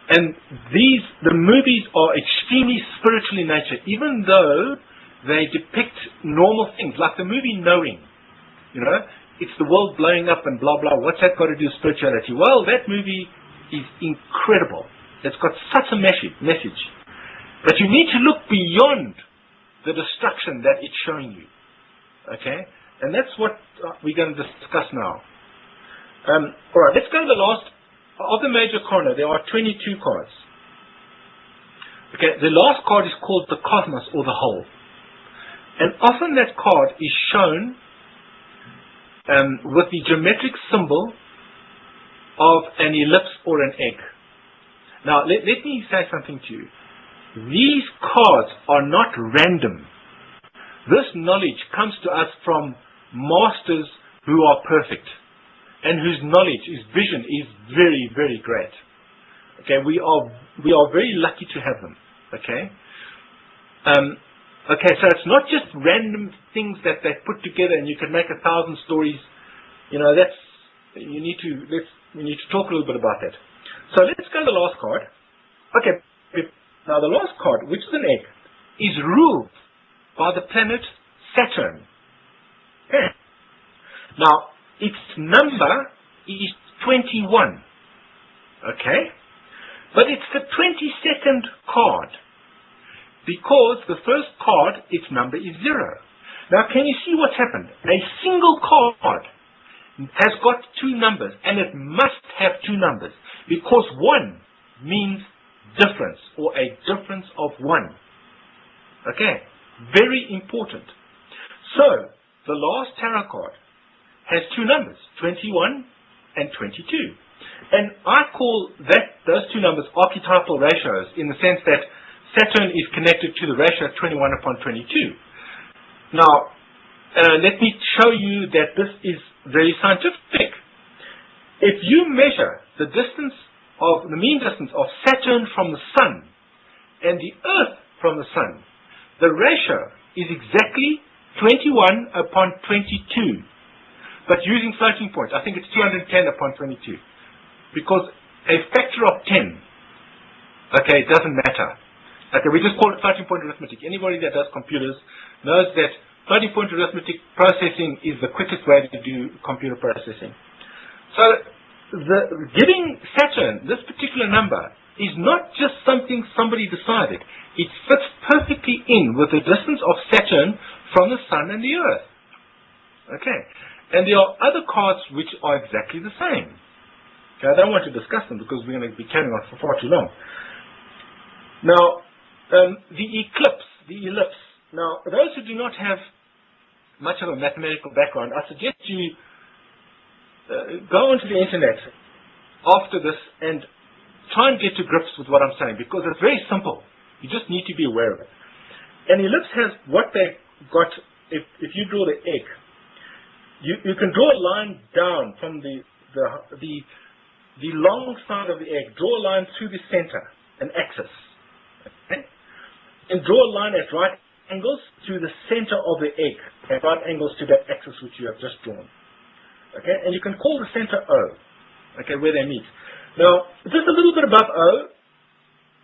And the movies are extremely spiritual in nature, even though they depict normal things, like the movie Knowing. You know, it's the world blowing up and blah, blah. What's that got to do with spirituality? Well, that movie is incredible. It's got such a message. But you need to look beyond the destruction that it's showing you. Okay? And that's what we're going to discuss now. All right, let's go to the last. Of the major arcana, there are 22 cards. Okay, the last card is called the cosmos, or the whole. And often that card is shown with the geometric symbol of an ellipse or an egg. Now, let me say something to you. These cards are not random. This knowledge comes to us from masters who are perfect, and whose knowledge, whose vision is very, very great. Okay, we are very lucky to have them. Okay? Okay, so it's not just random things that they put together and you can make 1,000 stories. You know, we need to talk a little bit about that. So let's go to the last card. Okay, now the last card, which is an egg, is ruled by the planet Saturn. Okay. Now, its number is 21. Okay? But it's the 22nd card, because the first card, its number is 0. Now, can you see what's happened? A single card has got 2 numbers, and it must have 2 numbers, because 1 means difference, or a difference of 1. Okay? Very important. So, the last tarot card has 2 numbers, 21 and 22. And I call those 2 numbers archetypal ratios, in the sense that Saturn is connected to the ratio 21/22. Now, let me show you that this is very scientific. If you measure the mean distance of Saturn from the Sun and the Earth from the Sun, the ratio is exactly 21/22. But using floating points, I think it's 210/22. Because a factor of 10, okay, it doesn't matter. Okay, we just call it floating point arithmetic. Anybody that does computers knows that floating point arithmetic processing is the quickest way to do computer processing. So, giving Saturn this particular number is not just something somebody decided. It fits perfectly in with the distance of Saturn from the Sun and the Earth. Okay. And there are other cards which are exactly the same. Okay, I don't want to discuss them because we're going to be carrying on for far too long. Now, the ellipse. Now, those who do not have much of a mathematical background, I suggest you go onto the internet after this and try and get to grips with what I'm saying, because it's very simple. You just need to be aware of it. An ellipse has what they got. If you draw the egg, you can draw a line down from the long side of the egg. Draw a line through the center, an axis, okay? And draw a line at right angles to the center of the egg, at right angles to that axis which you have just drawn. Okay, and you can call the center O. Okay, where they meet. Now, just a little bit above O,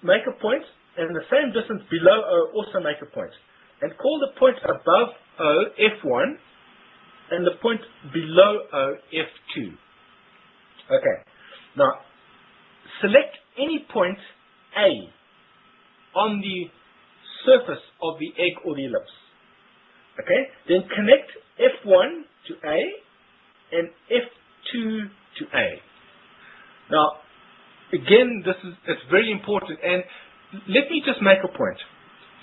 make a point, and the same distance below O also make a point. And call the point above O F1, and the point below O F2. Okay. Now, select any point A on the surface of the egg or the ellipse. Okay? Then connect F1 to A and F2 to A. again, it's very important. And let me just make a point.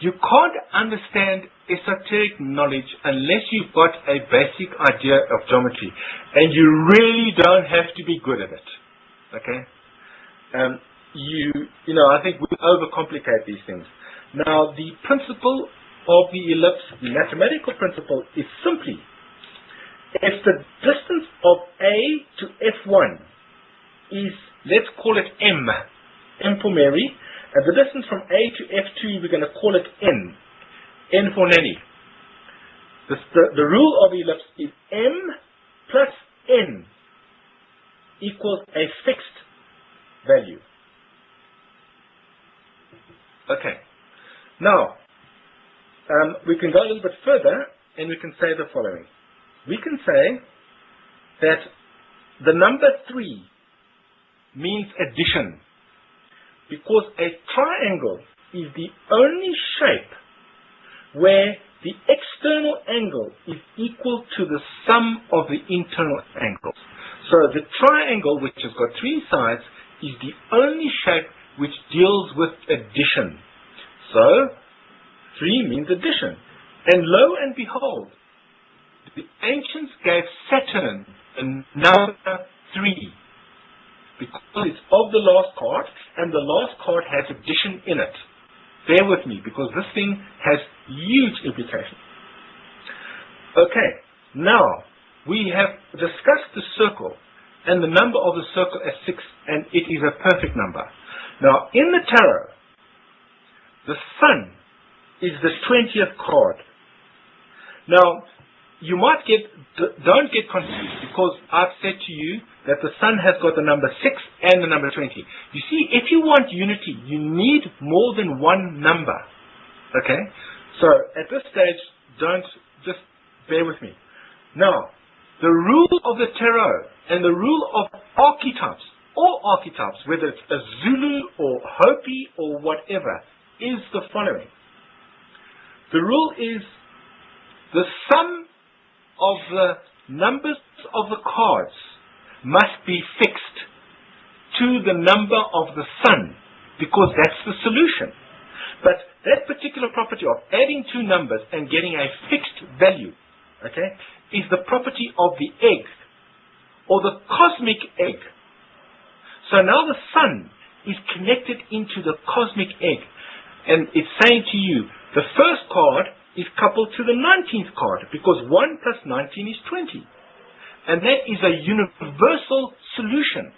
You can't understand esoteric knowledge unless you've got a basic idea of geometry. And you really don't have to be good at it. Okay? I think we overcomplicate these things. Now, the principle of the ellipse, the mathematical principle, is simply if the distance of A to F1 is, let's call it M for Mary, and the distance from A to F2, we're going to call it N for Nanny. The rule of the ellipse is M plus N equals a fixed value. Okay. Now, we can go a little bit further, and we can say the following. We can say that the number 3 means addition, because a triangle is the only shape where the external angle is equal to the sum of the internal angles. So the triangle, which has got 3 sides, is the only shape which deals with addition. So 3 means addition. And lo and behold, the ancients gave Saturn a number 3 because it's of the last card, and the last card has addition in it. Bear with me, because this thing has huge implications. Okay, now we have discussed the circle and the number of the circle as 6, and it is a perfect number. Now, in the tarot, the sun is the 20th card. Now, you might don't get confused, because I've said to you that the sun has got the number 6 and the number 20. You see, if you want unity, you need more than one number. Okay? So, at this stage, just bear with me. Now, the rule of the tarot and the rule of archetypes, all archetypes, whether it's a Zulu or Hopi or whatever, is the following. The rule is the sum of the numbers of the cards must be fixed to the number of the sun, because that's the solution. But that particular property of adding 2 numbers and getting a fixed value, okay, is the property of the egg, or the cosmic egg. So now the sun is connected into the cosmic egg, and it's saying to you, the first card is coupled to the 19th card, because 1 plus 19 is 20. And that is a universal solution.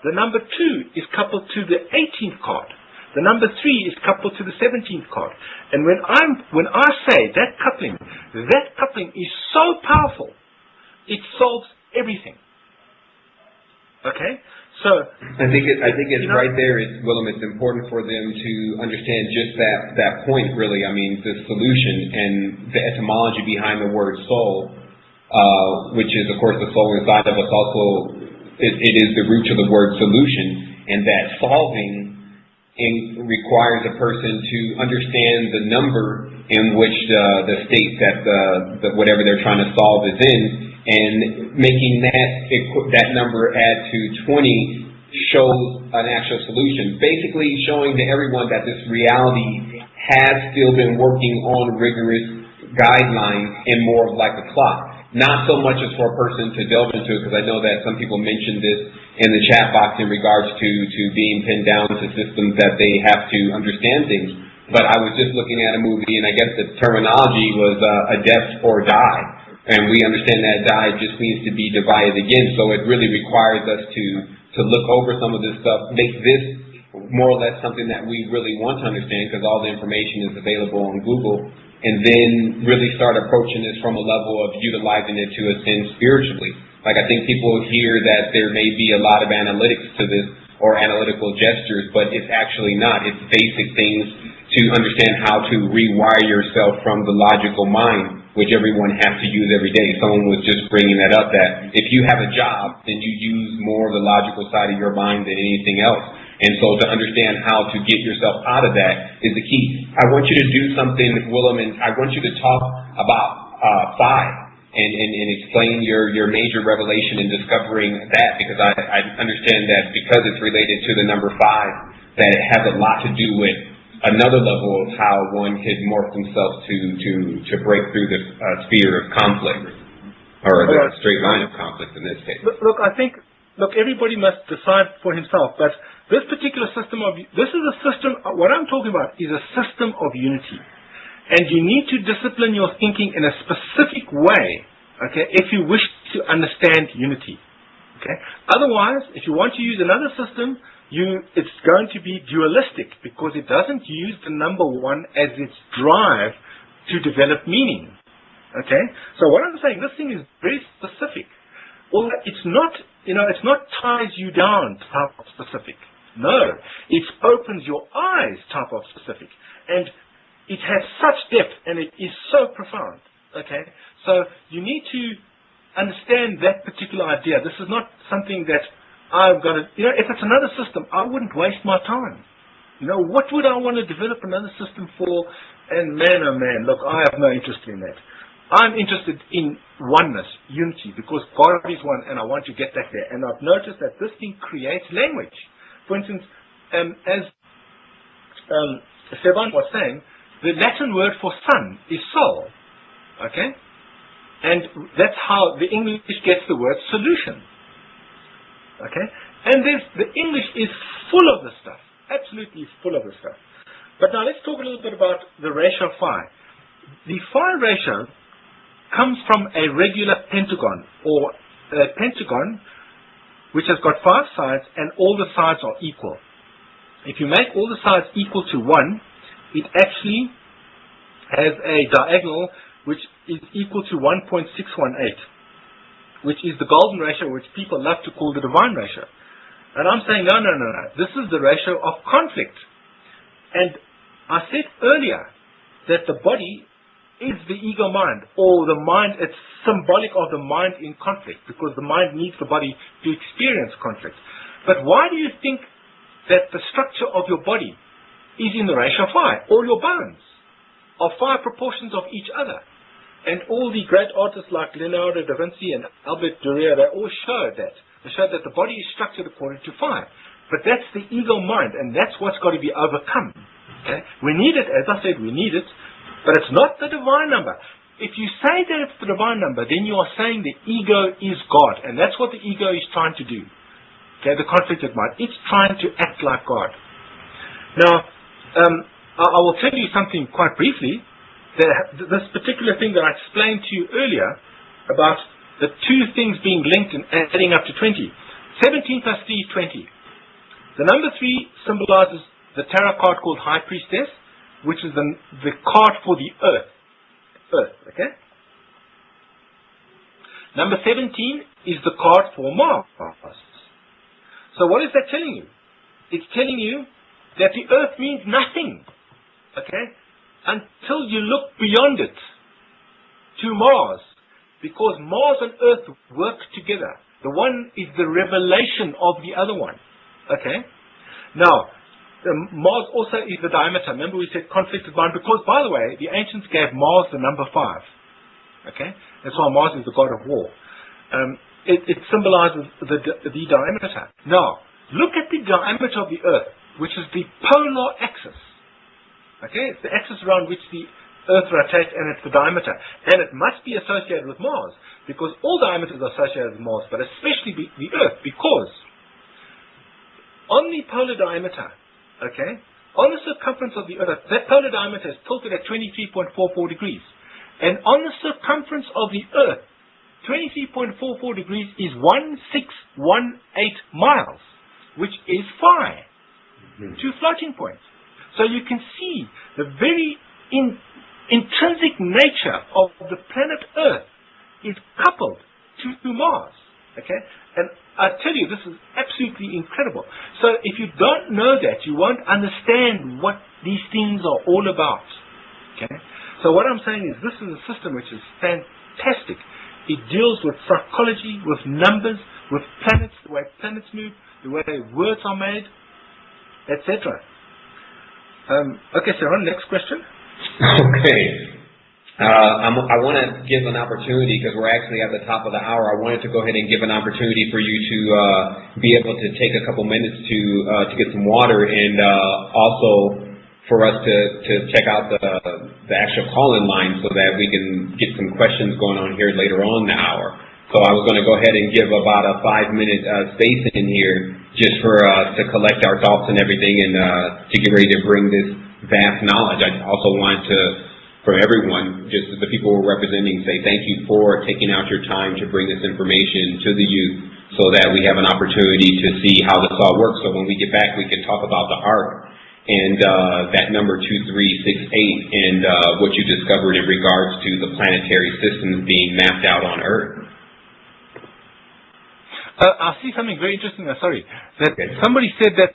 The number 2 is coupled to the 18th card. The number 3 is coupled to the 17th card. And when I say that coupling is so powerful, it solves everything. Okay? So I think it's right there, Willem. It's important for them to understand just that point, really. I mean, the solution and the etymology behind the word soul, which is, of course, the soul inside of us. Also, it is the root of the word solution, and that solving requires a person to understand the number in which the state that whatever they're trying to solve is in. And making that number add to 20 shows an actual solution. Basically showing to everyone that this reality has still been working on rigorous guidelines and more like a clock. Not so much as for a person to delve into it, because I know that some people mentioned this in the chat box in regards to being pinned down to systems that they have to understand things. But I was just looking at a movie, and I guess the terminology was a death or die. And we understand that die just means to be divided again. So it really requires us to look over some of this stuff, make this more or less something that we really want to understand, because all the information is available on Google, and then really start approaching this from a level of utilizing it to ascend spiritually. Like, I think people hear that there may be a lot of analytics to this, or analytical gestures, but it's actually not. It's basic things to understand how to rewire yourself from the logical mind, which everyone has to use every day. Someone was just bringing that up, that if you have a job, then you use more of the logical side of your mind than anything else. And so to understand how to get yourself out of that is the key. I want you to do something, Willem, and I want you to talk about Phi. and explain your major revelation in discovering that, because I understand that because it's related to the number 5, that it has a lot to do with another level of how one could morph themselves to break through the sphere of conflict, or the straight line of conflict in this case. Look, I think, everybody must decide for himself, but this particular system what I'm talking about is a system of unity. And you need to discipline your thinking in a specific way, okay, if you wish to understand unity. Okay? Otherwise, if you want to use another system, it's going to be dualistic, because it doesn't use the number 1 as its drive to develop meaning. Okay? So what I'm saying, this thing is very specific. Well, it's not ties you down type of specific. No, it opens your eyes type of specific. And it has such depth, and it is so profound. Okay? So you need to understand that particular idea. This is not something that I've got to, if it's another system, I wouldn't waste my time. What would I want to develop another system for? And man, oh man, look, I have no interest in that. I'm interested in oneness, unity, because God is one, and I want to get that there. And I've noticed that this thing creates language. For instance, as Sevan was saying, the Latin word for sun is sol. Okay? And that's how the English gets the word solution. Okay? And the English is full of this stuff. Absolutely full of this stuff. But now let's talk a little bit about the ratio phi. The phi ratio comes from a regular pentagon, or a pentagon which has got 5 sides and all the sides are equal. If you make all the sides equal to 1, it actually has a diagonal which is equal to 1.618, which is the golden ratio, which people love to call the divine ratio. And I'm saying, no. This is the ratio of conflict. And I said earlier that the body is the ego mind, or the mind, it's symbolic of the mind in conflict, because the mind needs the body to experience conflict. But why do you think that the structure of your body is in the ratio phi? All your bones are 5 proportions of each other. And all the great artists like Leonardo da Vinci and Albert Dürer, they all showed that. They showed that the body is structured according to phi. But that's the ego mind, and that's what's got to be overcome. Okay? We need it, as I said, we need it, but it's not the divine number. If you say that it's the divine number, then you are saying the ego is God, and that's what the ego is trying to do. Okay, the conflicted mind. It's trying to act like God. Now, I will tell you something quite briefly. This particular thing that I explained to you earlier about the 2 things being linked and adding up to 20. 17 plus 3 is 20. The number 3 symbolizes the tarot card called High Priestess, which is the card for the earth. Okay? Number 17 is the card for Mars. So what is that telling you? It's telling you that the earth means nothing. Okay? Until you look beyond it to Mars. Because Mars and Earth work together. The one is the revelation of the other one. Okay? Now, Mars also is the diameter. Remember we said conflicted mind, because, by the way, the ancients gave Mars the number 5. Okay? That's why Mars is the god of war. It symbolizes the diameter. Now, look at the diameter of the Earth, which is the polar axis. Okay? It's the axis around which the Earth rotates, and it's the diameter. And it must be associated with Mars, because all diameters are associated with Mars, but especially the Earth, because on the polar diameter, okay, on the circumference of the Earth, that polar diameter is tilted at 23.44 degrees. And on the circumference of the Earth, 23.44 degrees is 1618 miles, which is phi. 2 floating points. So you can see the very intrinsic nature of the planet Earth is coupled to Mars. Okay? And I tell you, this is absolutely incredible. So if you don't know that, you won't understand what these things are all about. Okay? So what I'm saying is, this is a system which is fantastic. It deals with psychology, with numbers, with planets, the way planets move, the way words are made, etc. Okay, Sarah, next question. Okay. I want to give an opportunity, because we're actually at the top of the hour. I wanted to go ahead and give an opportunity for you to be able to take a couple minutes to get some water, and also for us to check out the actual call-in line so that we can get some questions going on here later on in the hour. So I was going to go ahead and give about a 5-minute space in here just for us to collect our thoughts and everything, and to get ready to bring this vast knowledge. I also wanted to, for everyone, just the people we're representing, say thank you for taking out your time to bring this information to the youth so that we have an opportunity to see how this all works. So when we get back, we can talk about the arc and that number 2368 and what you discovered in regards to the planetary systems being mapped out on Earth. I see something very interesting. Sorry. That somebody said that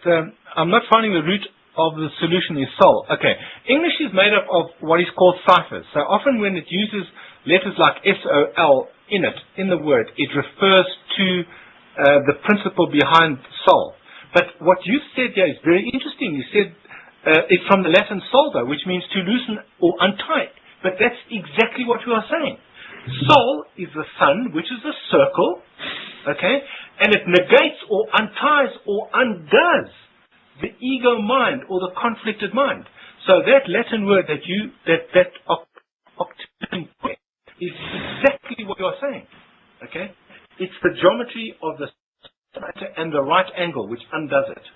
I'm not finding the root of the solution is soul. Okay. English is made up of what is called ciphers. So often when it uses letters like S-O-L in it, in the word, it refers to the principle behind soul. But what you said here is very interesting. You said it's from the Latin solvo, which means to loosen or untie. But that's exactly what we are saying. Soul is the sun, which is a circle, okay, and it negates or unties or undoes the ego mind or the conflicted mind. So that Latin word that is exactly what you are saying, okay? It's the geometry of the center and the right angle which undoes it.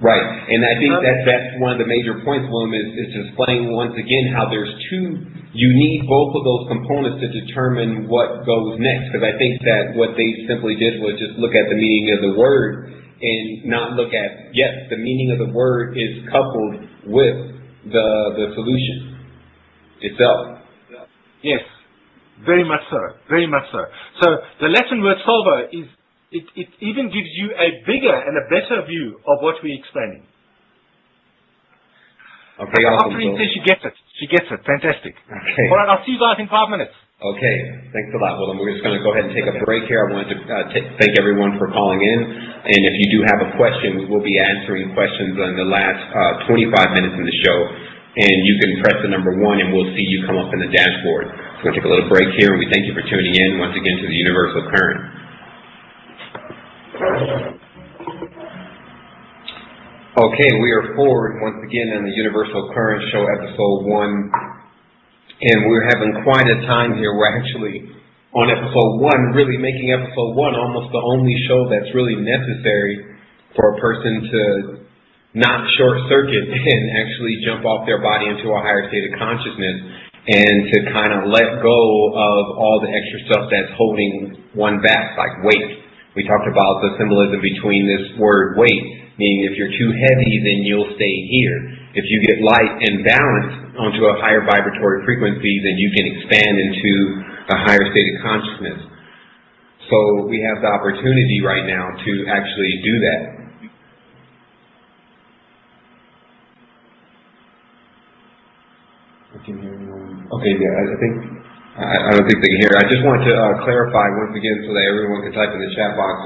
Right, and I think that's one of the major points, Willem, is to explain once again how there's two, you need both of those components to determine what goes next, because I think that what they simply did was just look at the meaning of the word and not look at, yes, the meaning of the word is coupled with the solution itself. Yes, very much so, very much so. So the Latin word solvo is, it even gives you a bigger and a better view of what we're explaining. Okay, awesome. After says she gets it. She gets it. Fantastic. Okay. All right, I'll see you guys in 5 minutes. Okay, thanks a lot, Willem. We're just going to go ahead and take a break here. I wanted to thank everyone for calling in. And if you do have a question, we will be answering questions in the last 25 minutes in the show. And you can press the number 1 and we'll see you come up in the dashboard. So we're going to take a little break here, and we thank you for tuning in once again to the Universal Current. Okay, we are forward once again in the Universal Current Show, episode 1, and we're having quite a time here. We're actually on episode 1, really making episode 1 almost the only show that's really necessary for a person to not short circuit and actually jump off their body into a higher state of consciousness, and to kind of let go of all the extra stuff that's holding one back, like weight. We talked about the symbolism between this word weight, meaning if you're too heavy, then you'll stay here. If you get light and balance onto a higher vibratory frequency, then you can expand into a higher state of consciousness. So we have the opportunity right now to actually do that. Okay, yeah, I don't think they can hear. I just wanted to clarify once again so that everyone can type in the chat box.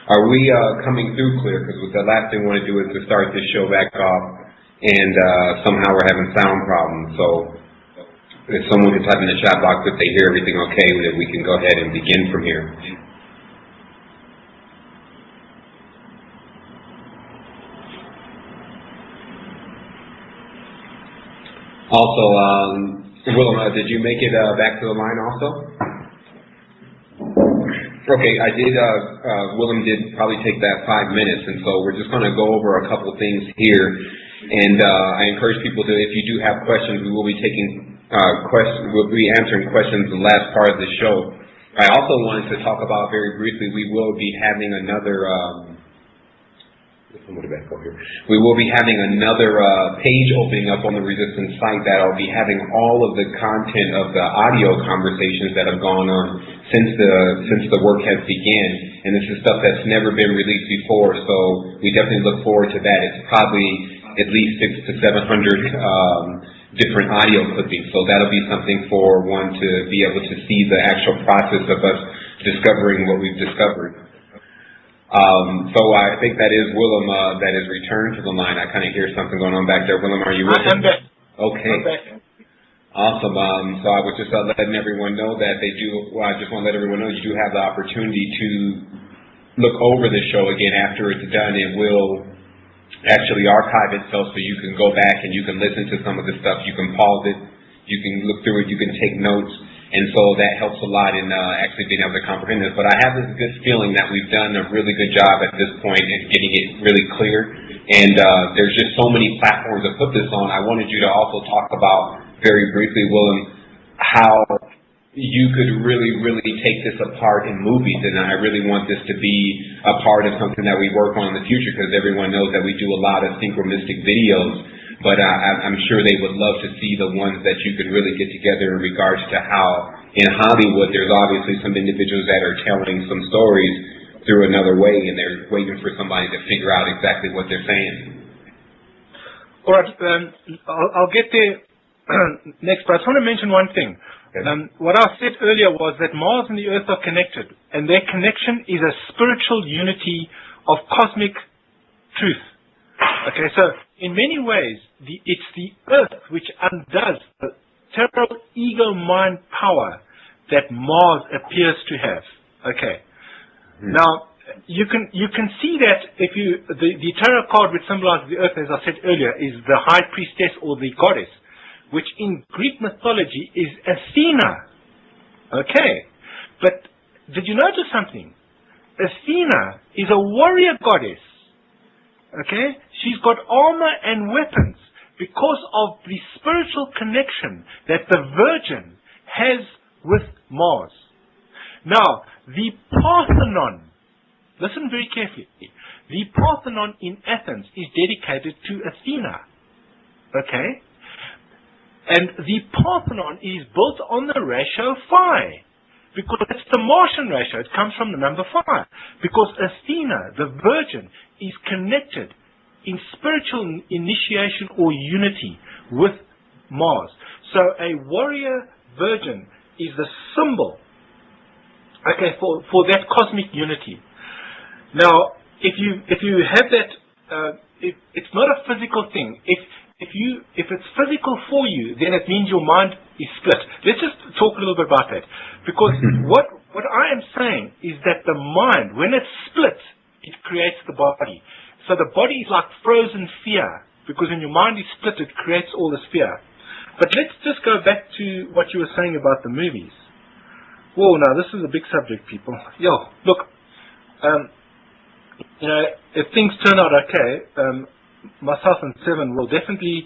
Are we coming through clear? Because the last thing we want to do is to start this show back off, and somehow we're having sound problems. So if someone can type in the chat box if they hear everything okay, then we can go ahead and begin from here. Also, Willem, did you make it back to the line also? Okay, I did, Willem did probably take that 5 minutes, and so we're just going to go over a couple things here, and I encourage people to, if you do have questions, we will be taking we'll be answering questions the last part of the show. I also wanted to talk about very briefly, we will be having another, we will be having another page opening up on the Resistance site that'll be having all of the content of the audio conversations that have gone on since the work has begun, and this is stuff that's never been released before. So we definitely look forward to that. It's probably at least 600 to 700 different audio clippings. So that'll be something for one to be able to see the actual process of us discovering what we've discovered. So I think that is Willem that is returned to the line. I kind of hear something going on back there. Willem, are you with us? I'm back. Okay. I'm back. Awesome. So I was just letting everyone know that they do, well, I just want to let everyone know you do have the opportunity to look over the show again after it's done. It will actually archive itself, so you can go back and you can listen to some of the stuff. You can pause it, you can look through it, you can take notes, and so that helps a lot in actually being able to comprehend this. But I have this good feeling that we've done a really good job at this point in getting it really clear, and there's just so many platforms to put this on. I wanted you to also talk about, very briefly, Willem, how you could really take this apart in movies, and I really want this to be a part of something that we work on in the future, because everyone knows that we do a lot of synchronistic videos, but I'm sure they would love to see the ones that you could really get together in regards to how in Hollywood there's obviously some individuals that are telling some stories through another way, and they're waiting for somebody to figure out exactly what they're saying. All right, I'll get there next, but I just want to mention one thing. Okay. What I said earlier was that Mars and the Earth are connected, and their connection is a spiritual unity of cosmic truth. Okay, so in many ways, it's the Earth which undoes the terrible ego mind power that Mars appears to have. Okay. Now, you can see that if the tarot card which symbolizes the Earth, as I said earlier, is the High Priestess or the Goddess, which in Greek mythology is Athena. Okay. But did you notice something? Athena is a warrior goddess. Okay. She's got armor and weapons because of the spiritual connection that the Virgin has with Mars. Now, the Parthenon, listen very carefully, the Parthenon in Athens is dedicated to Athena. Okay. And the Parthenon is built on the ratio Phi, because it's the Martian ratio. It comes from the number 5. Because Athena, the Virgin, is connected in spiritual initiation or unity with Mars. So a warrior virgin is the symbol, okay, for that cosmic unity. Now, if you have that, it's not a physical thing. If it's physical for you, then it means your mind is split. Let's just talk a little bit about that. Because what I am saying is that the mind, when it's split, it creates the body. So the body is like frozen fear, because when your mind is split, it creates all this fear. But let's just go back to what you were saying about the movies. Whoa, now this is a big subject, people. Yo, look, if things turn out okay, myself and Sevan will definitely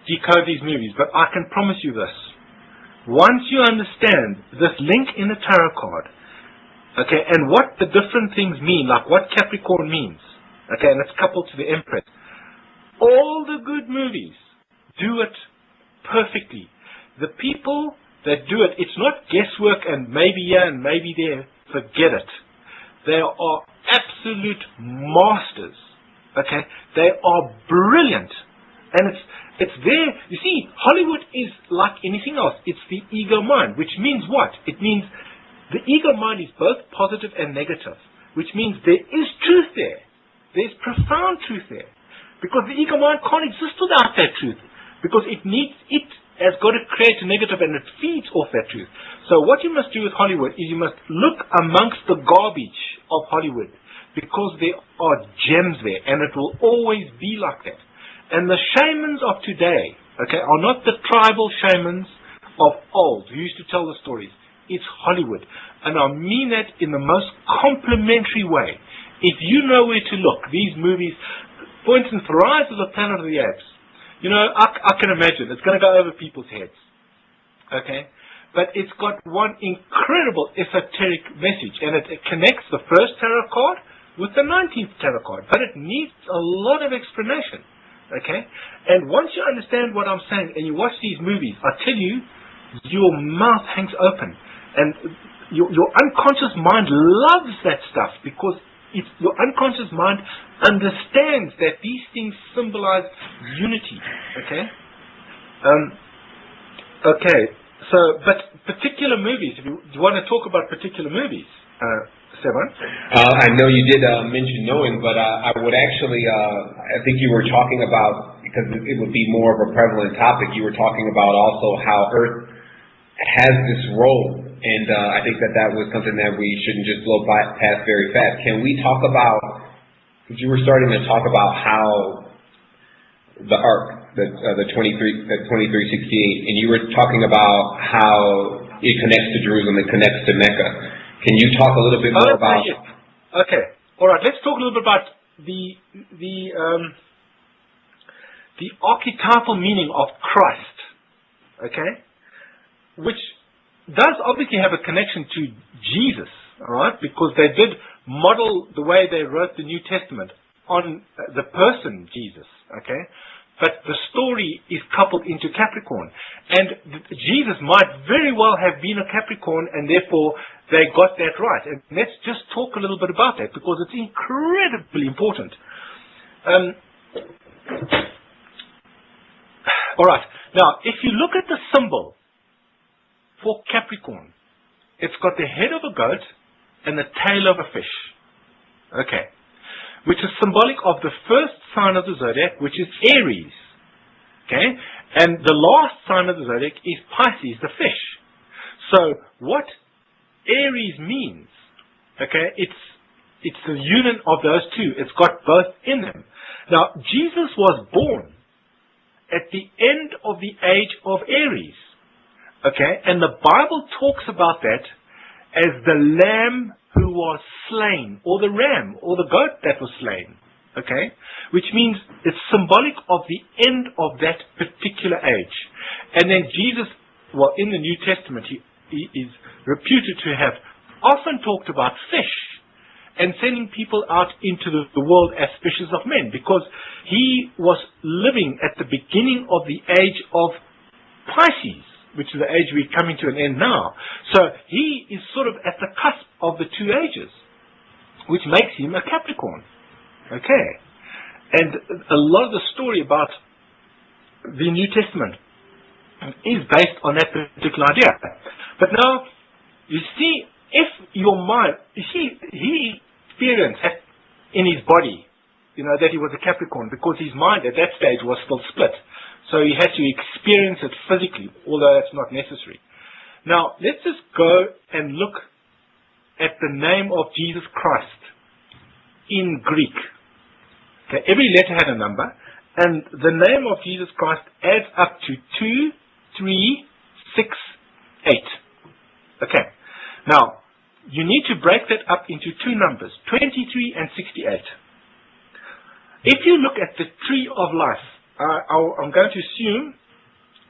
decode these movies, but I can promise you this. Once you understand this link in the tarot card, okay, and what the different things mean, like what Capricorn means, okay, and it's coupled to the Empress, all the good movies do it perfectly. The people that do it, it's not guesswork and maybe here and maybe there, forget it. They are absolute masters. Okay, they are brilliant, and it's there. You see, Hollywood is like anything else. It's the ego mind, which means what? It means the ego mind is both positive and negative, which means there is truth there. There's profound truth there, because the ego mind can't exist without that truth, because it has got to create a negative, and it feeds off that truth. So what you must do with Hollywood is you must look amongst the garbage of Hollywood, because there are gems there, and it will always be like that. And the shamans of today, okay, are not the tribal shamans of old who used to tell the stories. It's Hollywood. And I mean that in the most complimentary way. If you know where to look, these movies, for instance, The Rise of the Planet of the Apes, I can imagine it's going to go over people's heads. Okay? But it's got one incredible esoteric message, and it connects the first tarot card with the 19th tarot card, but it needs a lot of explanation, okay? And once you understand what I'm saying and you watch these movies, I tell you, your mouth hangs open, and your unconscious mind loves that stuff, because your unconscious mind understands that these things symbolize unity, okay? Okay, so, but particular movies, if you want to talk about particular movies, Sevan? I know you did mention knowing, but I would actually, I think you were talking about, because it would be more of a prevalent topic, you were talking about also how Earth has this role, and I think that was something that we shouldn't just blow past very fast. Can we talk about, because you were starting to talk about how the Ark, the 2368, and you were talking about how it connects to Jerusalem, it connects to Mecca. Can you talk a little bit more about? Okay. All right. Let's talk a little bit about the archetypal meaning of Christ. Okay, which does obviously have a connection to Jesus. All right, because they did model the way they wrote the New Testament on the person Jesus. Okay. But the story is coupled into Capricorn. And Jesus might very well have been a Capricorn, and therefore they got that right. And let's just talk a little bit about that, because it's incredibly important. All right. Now, if you look at the symbol for Capricorn, it's got the head of a goat and the tail of a fish. Okay. Which is symbolic of the first sign of the zodiac, which is Aries. Okay? And the last sign of the zodiac is Pisces, the fish. So what Aries means, okay, it's the union of those two. It's got both in them. Now, Jesus was born at the end of the age of Aries. Okay? And the Bible talks about that as the lamb who was slain, or the ram, or the goat that was slain. Okay? Which means it's symbolic of the end of that particular age. And then Jesus, well, in the New Testament, he is reputed to have often talked about fish and sending people out into the world as fishers of men, because he was living at the beginning of the age of Pisces, which is the age we're coming to an end now. So he is sort of at the cusp of the two ages, which makes him a Capricorn. Okay. And a lot of the story about the New Testament is based on that particular idea. But now, you see, if your mind, you see, he experienced in his body, that he was a Capricorn, because his mind at that stage was still split. So he had to experience it physically, although that's not necessary. Now, let's just go and look at the name of Jesus Christ in Greek. Okay, every letter had a number, and the name of Jesus Christ adds up to 2, 3, 6, 8. Okay. Now, you need to break that up into two numbers, 23 and 68. If you look at the tree of life, I'm going to assume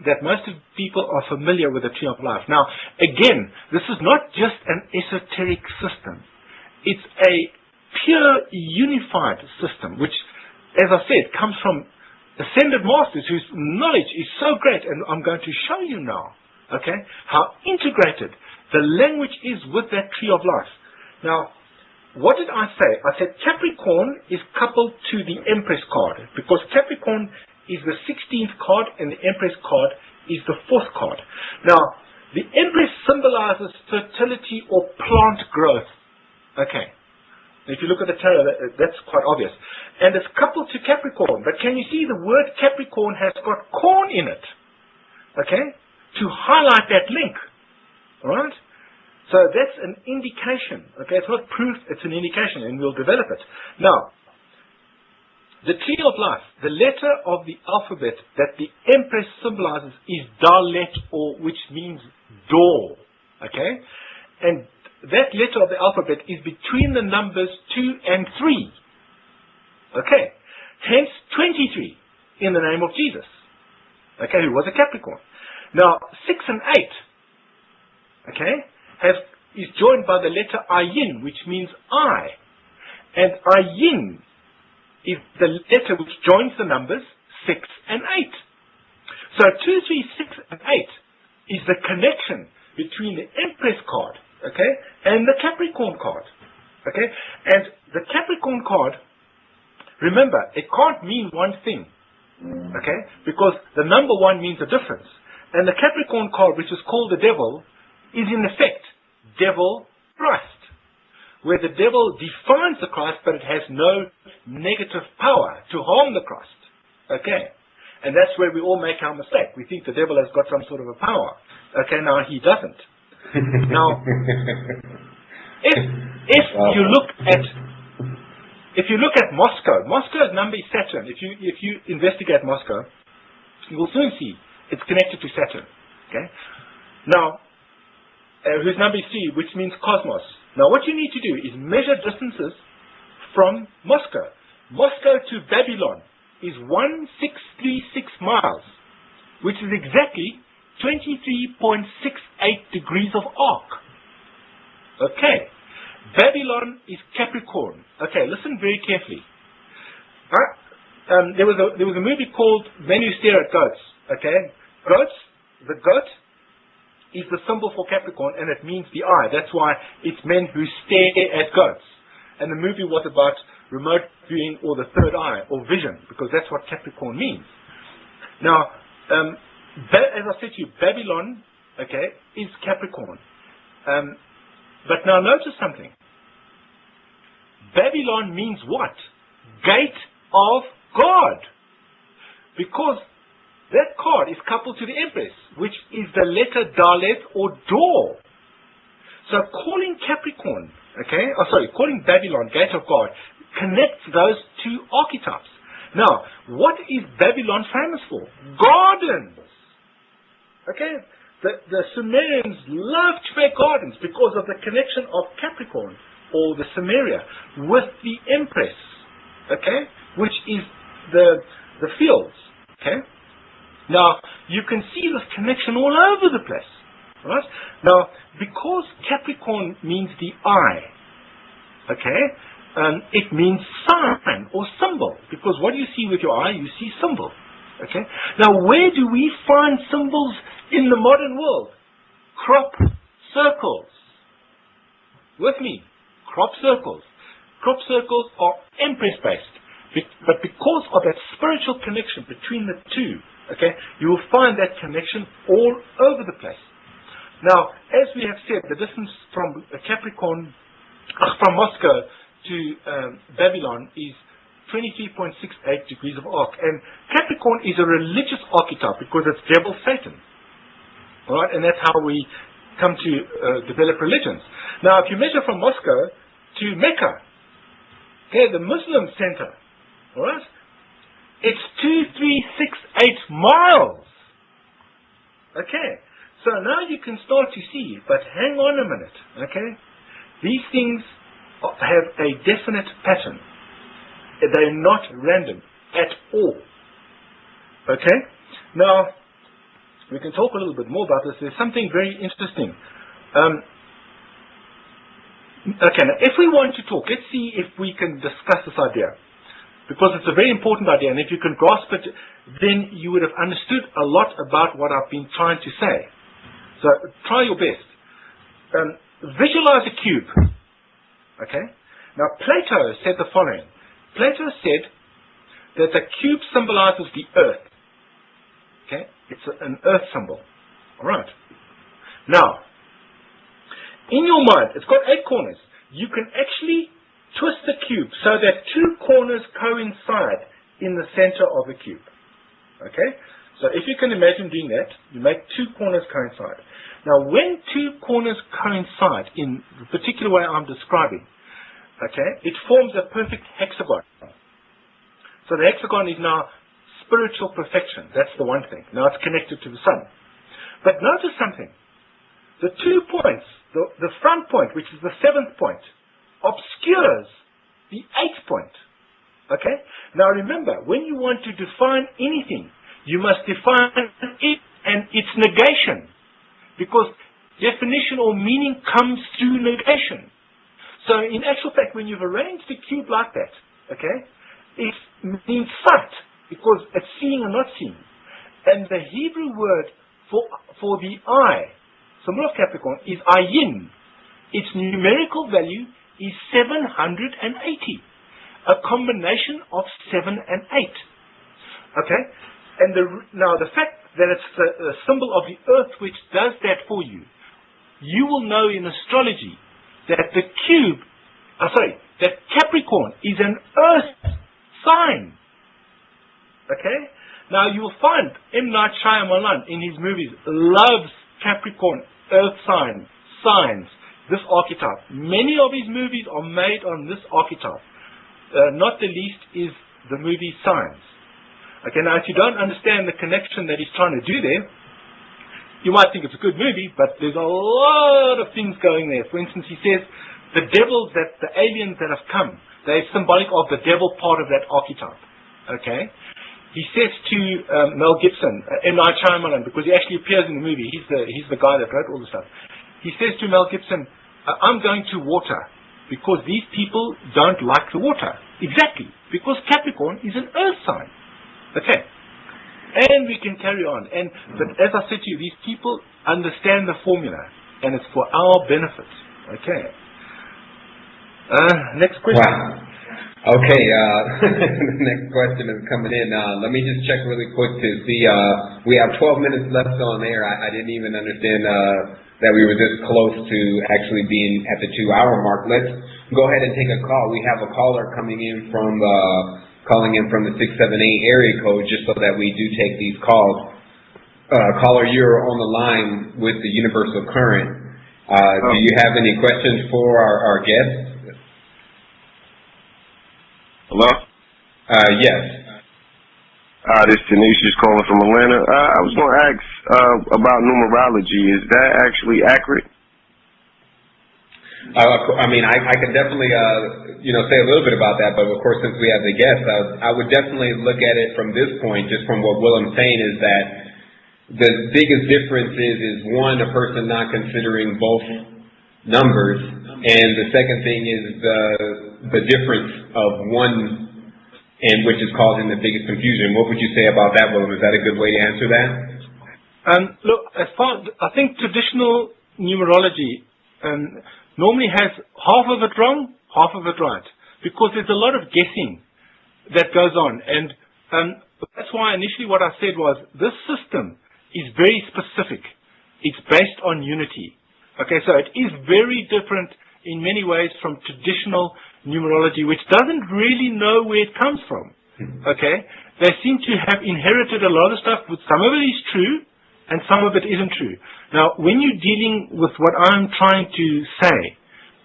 that most of people are familiar with the tree of life. Now, again, this is not just an esoteric system. It's a pure unified system, which, as I said, comes from ascended masters whose knowledge is so great, and I'm going to show you now, okay, how integrated the language is with that tree of life. Now, what did I say? I said Capricorn is coupled to the Empress card, because Capricorn is the 16th card and the Empress card is the 4th card. Now, the Empress symbolizes fertility or plant growth. Okay. If you look at the tarot, that's quite obvious. And it's coupled to Capricorn. But can you see the word Capricorn has got corn in it? Okay? To highlight that link. Alright? So that's an indication. Okay? It's not proof, it's an indication, and we'll develop it. Now, the tree of life, the letter of the alphabet that the Empress symbolizes is Dalet, or which means door. Okay? And that letter of the alphabet is between the numbers 2 and 3. Okay. Hence 23 in the name of Jesus. Okay, who was a Capricorn. Now, 6 and 8, okay, is joined by the letter Ayin, which means I. And Ayin is the letter which joins the numbers 6 and 8. So 2, 3, 6, and 8 is the connection between the Empress card, okay, and the Capricorn card. Okay? And the Capricorn card, remember, it can't mean one thing. Okay? Because the number 1 means a difference. And the Capricorn card, which is called the devil, is in effect devil Christ. where the devil defines the Christ, but it has no negative power to harm the Christ. Okay? And that's where we all make our mistake. We think the devil has got some sort of a power. Okay, now he doesn't. Now, if you look at Moscow's number is Saturn. If you investigate Moscow, you will soon see it's connected to Saturn. Okay? Now, whose number is 3, which means cosmos. Now, what you need to do is measure distances from Moscow. Moscow to Babylon is 1636 miles, which is exactly 23.68 degrees of arc. Okay. Babylon is Capricorn. Okay, listen very carefully. There was a movie called Men Who Stare at Goats. Okay, the goat is the symbol for Capricorn, and it means the eye. That's why it's men who stare at goats. And the movie was about remote viewing or the third eye or vision, because that's what Capricorn means. Now, as I said to you, Babylon, okay, is Capricorn. But now notice something. Babylon means what? Gate of God. Because that card is coupled to the Empress, which is the letter Dalet or door. So calling Capricorn, calling Babylon Gate of God connects those two archetypes. Now, what is Babylon famous for? Gardens. Okay? The Sumerians loved to make gardens because of the connection of Capricorn, or the Sumeria, with the Empress, okay, which is the fields, okay. Now, you can see this connection all over the place, right? Now, because Capricorn means the eye, okay, it means sign or symbol, because what do you see with your eye? You see symbol, okay. Now, where do we find symbols in the modern world? Crop circles. With me. Crop circles. Crop circles are Empress-based. But because of that spiritual connection between the two, okay, you will find that connection all over the place. Now, as we have said, the distance from from Moscow to Babylon is 23.68 degrees of arc. And Capricorn is a religious archetype because it's devil Satan. All right, and that's how we come to develop religions. Now, if you measure from Moscow to Mecca, okay, the Muslim center, all right, it's 2368 miles. Okay, so now you can start to see, but hang on a minute, okay? These things have a definite pattern. They're not random at all. Okay? Now, we can talk a little bit more about this. There's something very interesting. Okay, now if we want to talk, let's see if we can discuss this idea. Because it's a very important idea, and if you can grasp it, then you would have understood a lot about what I've been trying to say. So, try your best. Visualize a cube. Okay? Now, Plato said the following. Plato said that the cube symbolizes the earth. Okay? It's an earth symbol. Alright. Now, in your mind, it's got 8 corners. You can actually twist the cube so that 2 corners coincide in the center of the cube. Okay? So if you can imagine doing that, you make 2 corners coincide. Now, when 2 corners coincide in the particular way I'm describing, okay, it forms a perfect hexagon. So the hexagon is now spiritual perfection. That's the one thing. Now it's connected to the sun. But notice something. The 2 points, the front point, which is the 7th point, obscures the 8th point. Okay? Now remember, when you want to define anything, you must define it and its negation. Because definition or meaning comes through negation. So in actual fact, when you've arranged the cube like that, okay, it means sight, because it's seeing and not seeing. And the Hebrew word for the eye, symbol of Capricorn, is ayin. Its numerical value is 780. A combination of 7 and 8. Okay? And now the fact that it's the symbol of the earth which does that for you, you will know in astrology that the cube that Capricorn is an earth sign. Okay? Now you will find M. Night Shyamalan in his movies loves Capricorn, earth signs, this archetype. Many of his movies are made on this archetype. Not the least is the movie Signs. Okay, now if you don't understand the connection that he's trying to do there, you might think it's a good movie, but there's a lot of things going there. For instance, he says the devils, that the aliens that have come, they're symbolic of the devil part of that archetype. Okay? He says to Mel Gibson, M. Night Shyamalan, because he actually appears in the movie, he's the guy that wrote all the stuff. He says to Mel Gibson, I'm going to water because these people don't like the water. Exactly, because Capricorn is an earth sign. Okay, and we can carry on. But as I said to you, these people understand the formula, and it's for our benefit. Okay. Next question. Wow. Okay, the next question is coming in. Let me just check really quick to see. We have 12 minutes left on air. I didn't even understand that we were this close to actually being at the 2-hour mark. Let's go ahead and take a call. We have a caller coming in from calling in from the 678 area code, just so that we do take these calls. Caller, you're on the line with the universal current. Do you have any questions for our guests? Hello? Yes. This is Tanisha calling from Atlanta. I was going to ask about numerology. Is that actually accurate? I mean, I can definitely, say a little bit about that, but of course, since we have the guest, I would definitely look at it from this point, just from what Willem's saying, is that the biggest difference is one, a person not considering both numbers, and the second thing is the difference of one, and which is causing the biggest confusion. What would you say about that, Willem? Is that a good way to answer that? Look, I think traditional numerology normally has half of it wrong, half of it right, because there's a lot of guessing that goes on. And that's why initially what I said was this system is very specific. It's based on unity. Okay, so it is very different in many ways from traditional numerology, which doesn't really know where it comes from. Okay, they seem to have inherited a lot of stuff, but some of it is true and some of it isn't true. Now, when you're dealing with what I'm trying to say,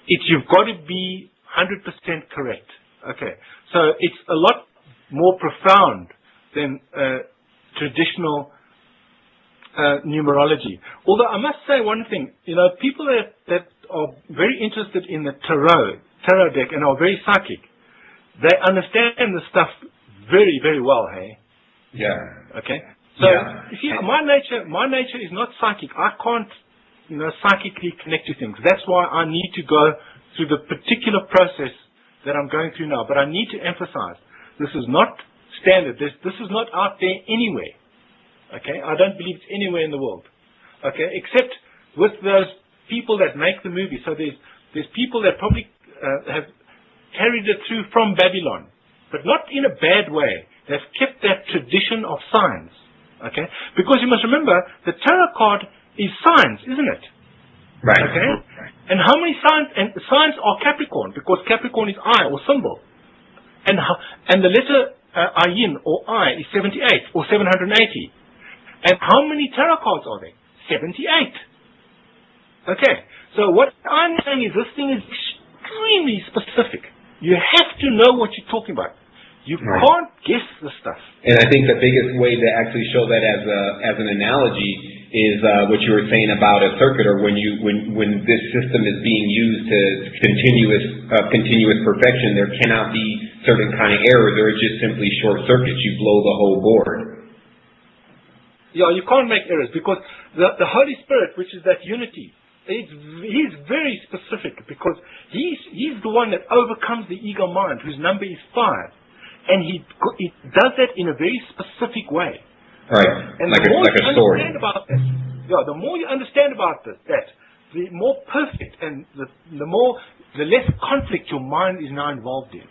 you've got to be 100% correct. Okay, so it's a lot more profound than traditional numerology. Although I must say one thing, people that are very interested in the tarot deck and are very psychic, they understand the stuff very, very well, hey? Yeah. Okay? So, you see, my nature is not psychic. I can't, psychically connect to things. That's why I need to go through the particular process that I'm going through now. But I need to emphasize, this is not standard. This is not out there anywhere. Okay? I don't believe it's anywhere in the world. Okay? Except with those people that make the movie. So there's people that probably have carried it through from Babylon, but not in a bad way. They've kept that tradition of science. Okay? Because you must remember, the tarot card is science, isn't it? Right. Okay? And how many signs? And signs are Capricorn, because Capricorn is I, or symbol. And the letter Ayin, or I, is 78, or 780. And how many tarot cards are there? 78. Okay. So what I'm saying is this thing is extremely specific. You have to know what you're talking about. You can't guess the stuff. And I think the biggest way to actually show that as an analogy is what you were saying about a circuit, or when this system is being used to continuous perfection, there cannot be certain kind of errors, or it's just simply short circuits. You blow the whole board. Yeah, you can't make errors, because the Holy Spirit, which is that unity, he's very specific, because he's the one that overcomes the ego mind, whose number is 5. And he does that in a very specific way. Right, and like a sword. The more you understand about this, the more perfect and the less conflict your mind is now involved in.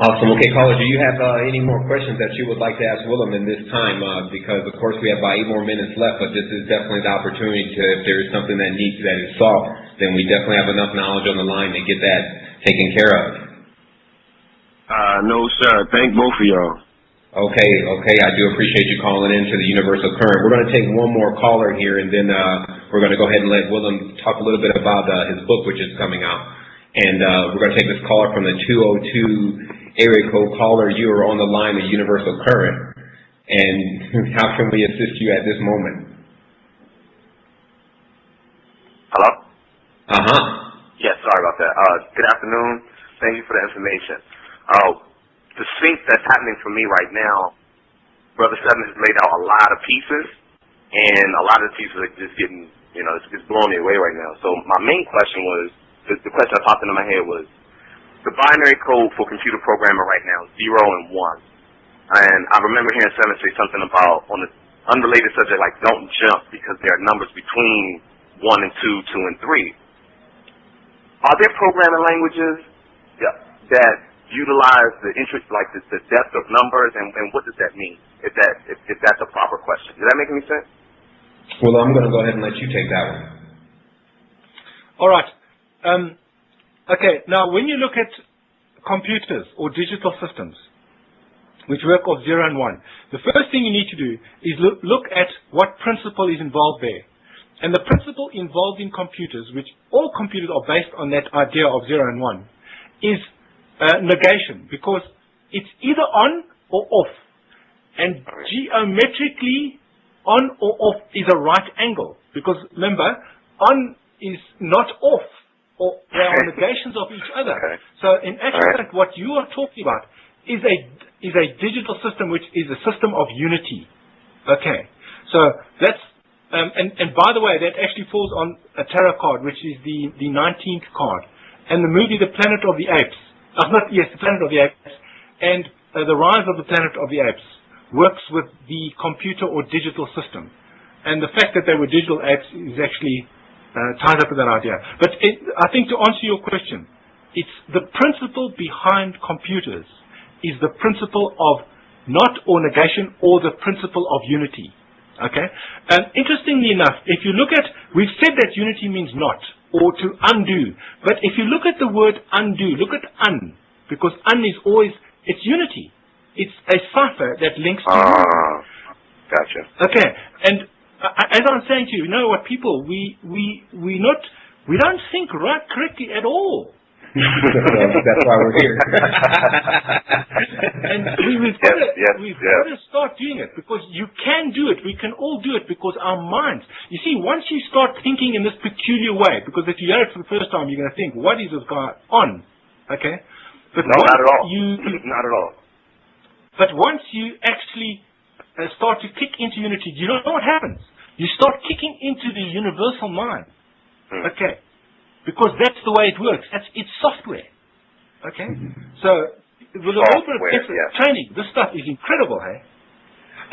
Awesome. Okay, caller, do you have any more questions that you would like to ask Willem in this time? Because, of course, we have about 8 more minutes left, but this is definitely the opportunity to, if there is something that is solved, then we definitely have enough knowledge on the line to get that taken care of. No, sir. Thank both of y'all. Okay. I do appreciate you calling in to the Universal Current. We're going to take one more caller here, and then we're going to go ahead and let Willem talk a little bit about his book, which is coming out. And we're going to take this caller from the 202 area code caller. You are on the line of Universal Current. And how can we assist you at this moment? Hello? Uh-huh. Yes, sorry about that. Good afternoon. Thank you for the information. The sync that's happening for me right now, Brother Sevan has laid out a lot of pieces, and a lot of the pieces are just getting, it's blowing me away right now. So my main question was, the question that popped into my head was, the binary code for computer programming right now is 0 and 1. And I remember hearing Sevan say something about, on an unrelated subject, like don't jump because there are numbers between 1 and 2, 2 and 3. Are there programming languages that utilize the interest, like the depth of numbers, and what does that mean? If that's a proper question, does that make any sense? Well, I'm going to go ahead and let you take that one. All right. Okay. Now, when you look at computers or digital systems, which work off 0 and 1, the first thing you need to do is look at what principle is involved there. And the principle involved in computers, which all computers are based on that idea of 0 and 1, is negation, because it's either on or off. And geometrically, on or off is a right angle, because remember, on is not off, or they are negations of each other. Okay. So in actual fact, what you are talking about is a digital system, which is a system of unity. Okay, so that's and by the way, that actually falls on a tarot card, which is the 19th card, and the movie The Planet of the Apes. The Planet of the Apes, and The Rise of the Planet of the Apes works with the computer or digital system. And the fact that they were digital apes is actually ties up with that idea. But I think to answer your question, it's the principle behind computers is the principle of not or negation, or the principle of unity. Okay? And interestingly enough, if you look at, we've said that unity means not, or to undo. But if you look at the word undo, look at because is always, it's unity. It's a cipher that links to unity. Gotcha. Okay, and as I'm saying to you, you know what, people, we don't think right correctly at all. That's why we're here. And we've got to start doing it, because you can do it. We can all do it, because our minds. You see, once you start thinking in this peculiar way, because if you hear it for the first time, you're going to think, "What is this guy on?" Okay, but no, not at all. Not at all. But once you actually start to kick into unity, you know what happens? You start kicking into the universal mind. Okay. Because that's the way it works. It's software. Okay? So, with a little bit of effort, training, this stuff is incredible, hey?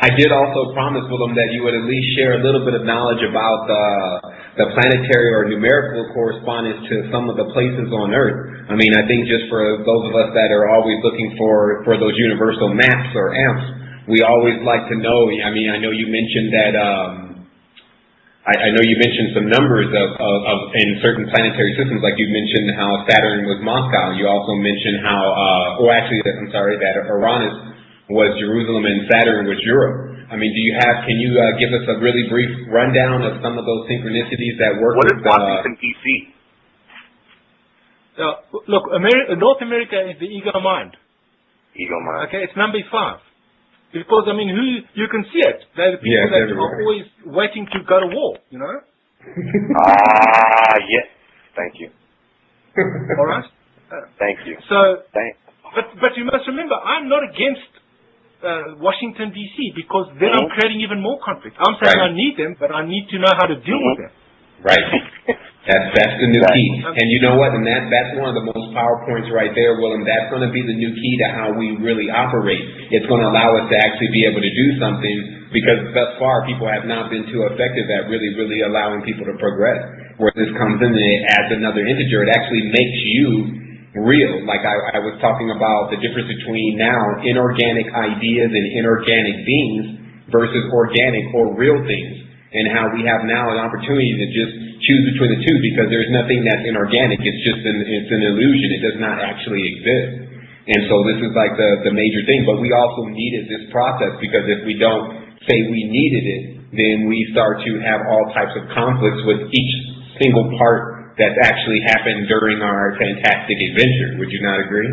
I did also promise, Willem, that you would at least share a little bit of knowledge about the planetary or numerical correspondence to some of the places on Earth. I mean, I think just for those of us that are always looking for those universal maps or amps, we always like to know. I mean, I know you mentioned that... I know you mentioned some numbers of in certain planetary systems, like you mentioned how Saturn was Moscow. You also mentioned how, that Uranus was Jerusalem and Saturn was Europe. I mean, can you give us a really brief rundown of some of those synchronicities that work? What is Washington, D.C.? Look, North America is the ego mind. Ego mind. Okay, it's number 5. Because, I mean, you can see it. They're the people that are always waiting to go to war, you know? Yes. Thank you. All right? Thank you. So, but you must remember, I'm not against Washington, D.C., because then I'm creating even more conflict. I'm saying I need them, but I need to know how to deal with them. Right. That's the new key. And you know what? And that's one of the most powerful points right there, Willem. That's going to be the new key to how we really operate. It's going to allow us to actually be able to do something, because thus far people have not been too effective at really, really allowing people to progress. Where this comes in and it adds another integer, it actually makes you real. Like I was talking about the difference between now inorganic ideas and inorganic beings versus organic or real things. and how we have now an opportunity to just choose between the two, because there's nothing that's inorganic. It's just it's an illusion. It does not actually exist. And so this is like the major thing. But we also needed this process, because if we don't say we needed it, then we start to have all types of conflicts with each single part that's actually happened during our fantastic adventure. Would you not agree?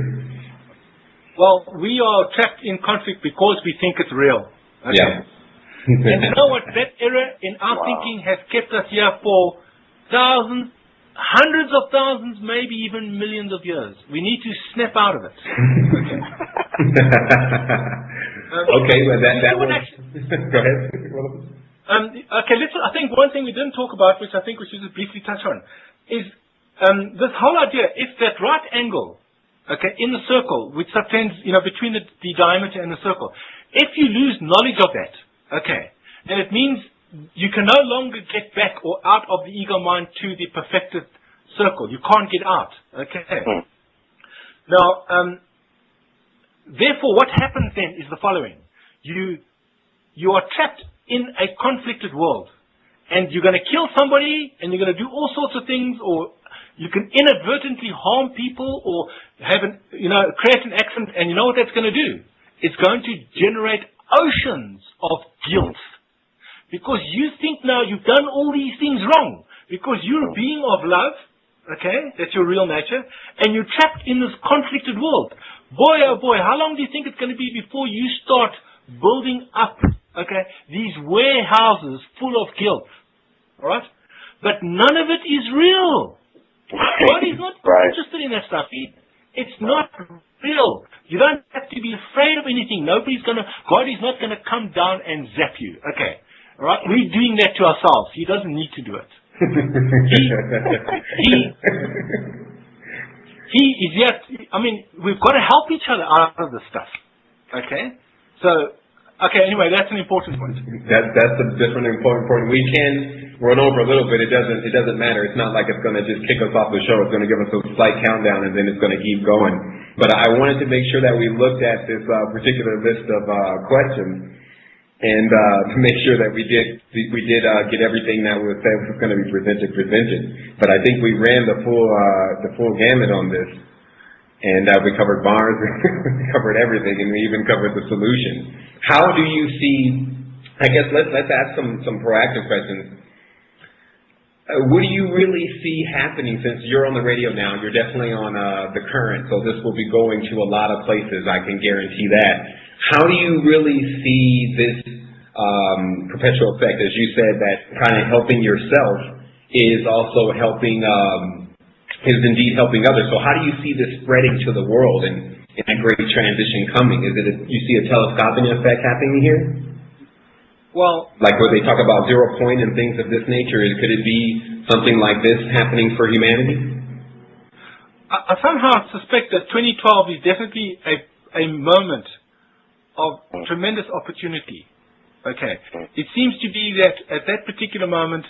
Well, we are trapped in conflict because we think it's real. Okay? Yeah. And you know what? That error in our thinking has kept us here for thousands, hundreds of thousands, maybe even millions of years. We need to snap out of it. Okay. Okay, well that was... Go ahead. Okay, I think one thing we didn't talk about, which I think we should just briefly touch on, is this whole idea, if that right angle, okay, in the circle, which subtends, between the diameter and the circle, if you lose knowledge of that, okay, then it means you can no longer get back or out of the ego mind to the perfected circle. You can't get out, okay? Now, therefore, what happens then is the following. You are trapped in a conflicted world, and you're going to kill somebody, and you're going to do all sorts of things, or you can inadvertently harm people, or have create an accident, and you know what that's going to do? It's going to generate oceans of guilt. Because you think now you've done all these things wrong. Because you're a being of love, okay, that's your real nature, and you're trapped in this conflicted world. Boy, oh boy, how long do you think it's going to be before you start building up, okay, these warehouses full of guilt? Alright? But none of it is real. God is not interested in that stuff. It's not real. You don't have to be afraid of anything. God is not going to come down and zap you. Okay. All right? We're doing that to ourselves. He doesn't need to do it. He is yet, we've got to help each other out of this stuff. Okay? So, anyway, that's an important point. That's a different important point. We can run over a little bit. It doesn't matter. It's not like it's going to just kick us off the show. It's going to give us a slight countdown, and then it's going to keep going. But I wanted to make sure that we looked at this particular list of questions, and to make sure that we did get everything that was going to be presented. But I think we ran the full gamut on this, and we covered Mars, we covered everything, and we even covered the solution. How do you see? I guess let's ask some proactive questions. What do you really see happening, since you're on the radio now? You're definitely on the current, so this will be going to a lot of places, I can guarantee that. How do you really see this perpetual effect? As you said, that kind of helping yourself is also helping, is indeed helping others. So how do you see this spreading to the world and a great transition coming? Is it you see a telescoping effect happening here? Well, like where they talk about 0 point and things of this nature, could it be something like this happening for humanity? I somehow suspect that 2012 is definitely a moment of tremendous opportunity. Okay. It seems to be that at that particular moment,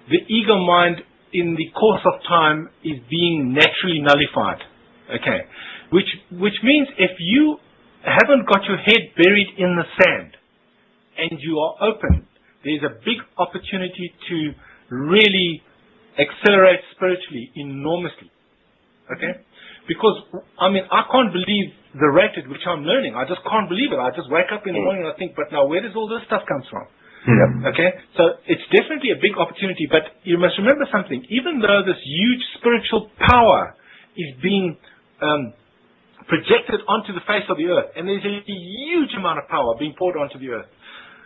the ego mind in the course of time is being naturally nullified. Okay. Which means if you haven't got your head buried in the sand, and you are open, there's a big opportunity to really accelerate spiritually enormously. Okay? Because, I can't believe the rate at which I'm learning. I just can't believe it. I just wake up in the morning and I think, but now where does all this stuff come from? Yep. Okay? So it's definitely a big opportunity, but you must remember something. Even though this huge spiritual power is being projected onto the face of the earth, and there's a huge amount of power being poured onto the earth,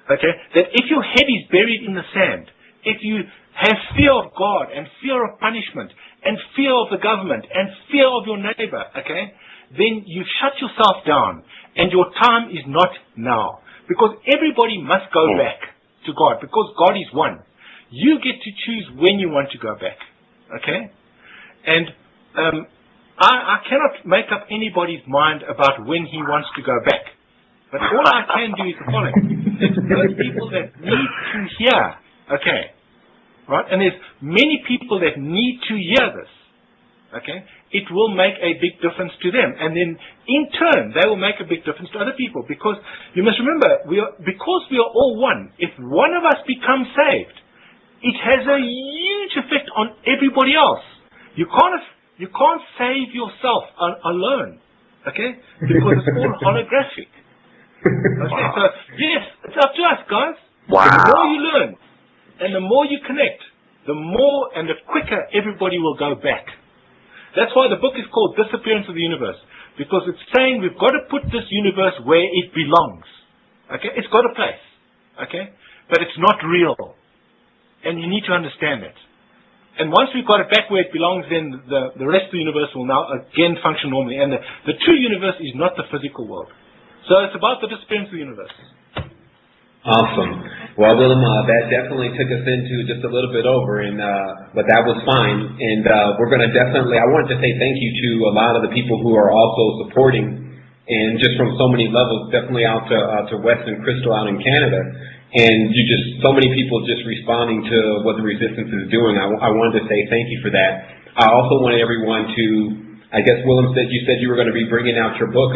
okay, that if your head is buried in the sand, if you have fear of God and fear of punishment and fear of the government and fear of your neighbor, okay, then you shut yourself down and your time is not now. Because everybody must go back to God, because God is one. You get to choose when you want to go back, okay? And I cannot make up anybody's mind about when he wants to go back. But all I can do is the following. There's those people that need to hear, okay, right? And there's many people that need to hear this, okay? It will make a big difference to them. And then, in turn, they will make a big difference to other people. Because you must remember, because we are all one, if one of us becomes saved, it has a huge effect on everybody else. You can't save yourself alone, okay? Because it's all holographic. Okay, so yes, it's up to us, guys. Wow. The more you learn and the more you connect, the more and the quicker everybody will go back. That's why the book is called Disappearance of the Universe, because it's saying we've got to put this universe where it belongs. Okay, it's got a place. Okay, but it's not real. And you need to understand it. And once we've got it back where it belongs, then the rest of the universe will now again function normally. And the true universe is not the physical world. So it's about the disappearance of the universe. Awesome. Well, Willem, that definitely took us into just a little bit over, but that was fine. And we're going to definitely, I wanted to say thank you to a lot of the people who are also supporting, and just from so many levels, definitely out to Wes and Crystal out in Canada. And so many people just responding to what the Resistance is doing. I wanted to say thank you for that. I also wanted everyone to, I guess Willem you said you were going to be bringing out your book.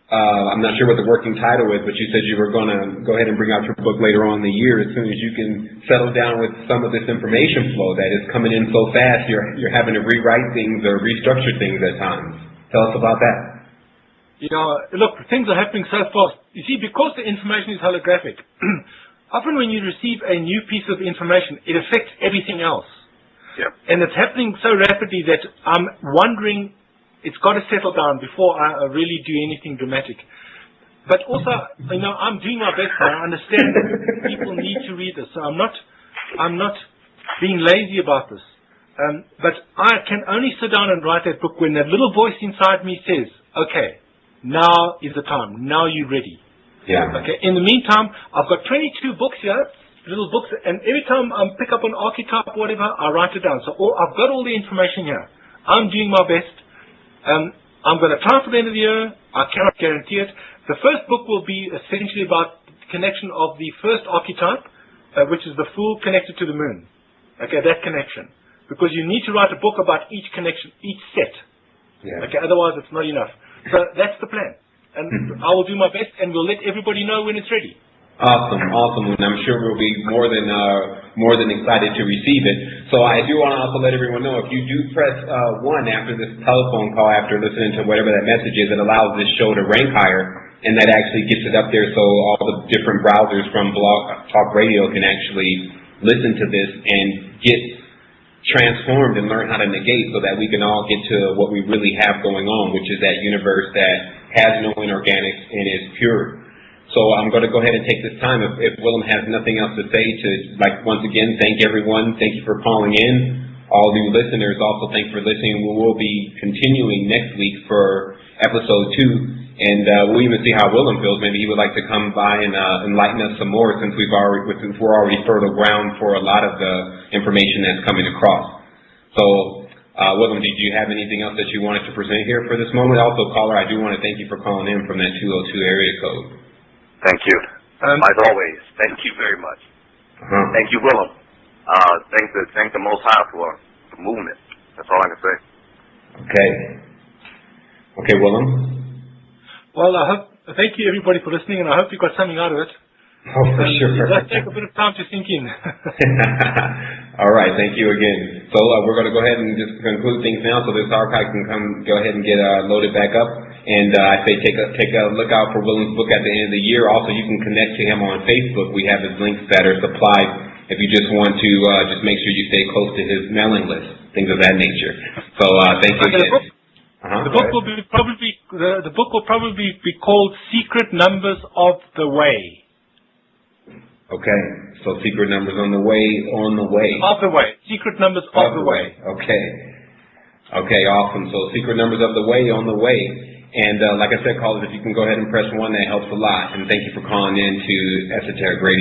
I'm not sure what the working title is, but you said you were going to go ahead and bring out your book later on in the year as soon as you can settle down with some of this information flow that is coming in so fast. You're having to rewrite things or restructure things at times. Tell us about that. Look, things are happening so fast. You see, because the information is holographic, often when you receive a new piece of information, it affects everything else. Yep. And it's happening so rapidly that I'm wondering, it's got to settle down before I really do anything dramatic. But also, I'm doing my best, and I understand people need to read this. So I'm not being lazy about this. But I can only sit down and write that book when that little voice inside me says, okay, now is the time. Now you're ready. Yeah. Okay. In the meantime, I've got 22 books here, little books, and every time I pick up an archetype or whatever, I write it down. So I've got all the information here. I'm doing my best. I'm going to try for the end of the year. I cannot guarantee it. The first book will be essentially about the connection of the first archetype, which is the Fool connected to the moon. Okay, that connection. Because you need to write a book about each connection, each set. Yeah. Okay, otherwise it's not enough. So that's the plan. And I will do my best, and we'll let everybody know when it's ready. Awesome, and I'm sure we'll be more than excited to receive it. So I do want to also let everyone know, if you do press 1 after this telephone call, after listening to whatever that message is, it allows this show to rank higher, and that actually gets it up there so all the different browsers from Blog Talk Radio can actually listen to this and get transformed and learn how to negate, so that we can all get to what we really have going on, which is that universe that has no inorganics and is pure. So I'm going to go ahead and take this time, if Willem has nothing else to say, to once again thank everyone. Thank you for calling in. All new listeners, also thanks for listening. We will be continuing next week for episode 2, and we'll even see how Willem feels. Maybe he would like to come by and enlighten us some more, since we're already fertile ground for a lot of the information that's coming across. So, Willem, did you have anything else that you wanted to present here for this moment? Also, caller, I do want to thank you for calling in from that 202 area code. Thank you. As always, thank you very much. Thank you, Willem. Thank the Most High for the movement. That's all I can say. Okay, Willem. Well, thank you everybody for listening, and I hope you got something out of it. Oh, for sure. It does take a bit of time to sink in. All right, thank you again. So we're going to go ahead and just conclude things now, so this archive can go ahead and get loaded back up. And I say take a look out for Willem's book at the end of the year. Also, you can connect to him on Facebook. We have his links that are supplied if you just want to just make sure you stay close to his mailing list, things of that nature. So thank you again. The book will probably be called Secret Numbers of the Way. Okay, so secret numbers on the way. Of the way. Secret numbers of the way. Okay, awesome. So secret numbers of the way, on the way. And like I said, callers, if you can go ahead and press 1, that helps a lot. And thank you for calling in to Esoteric Radio.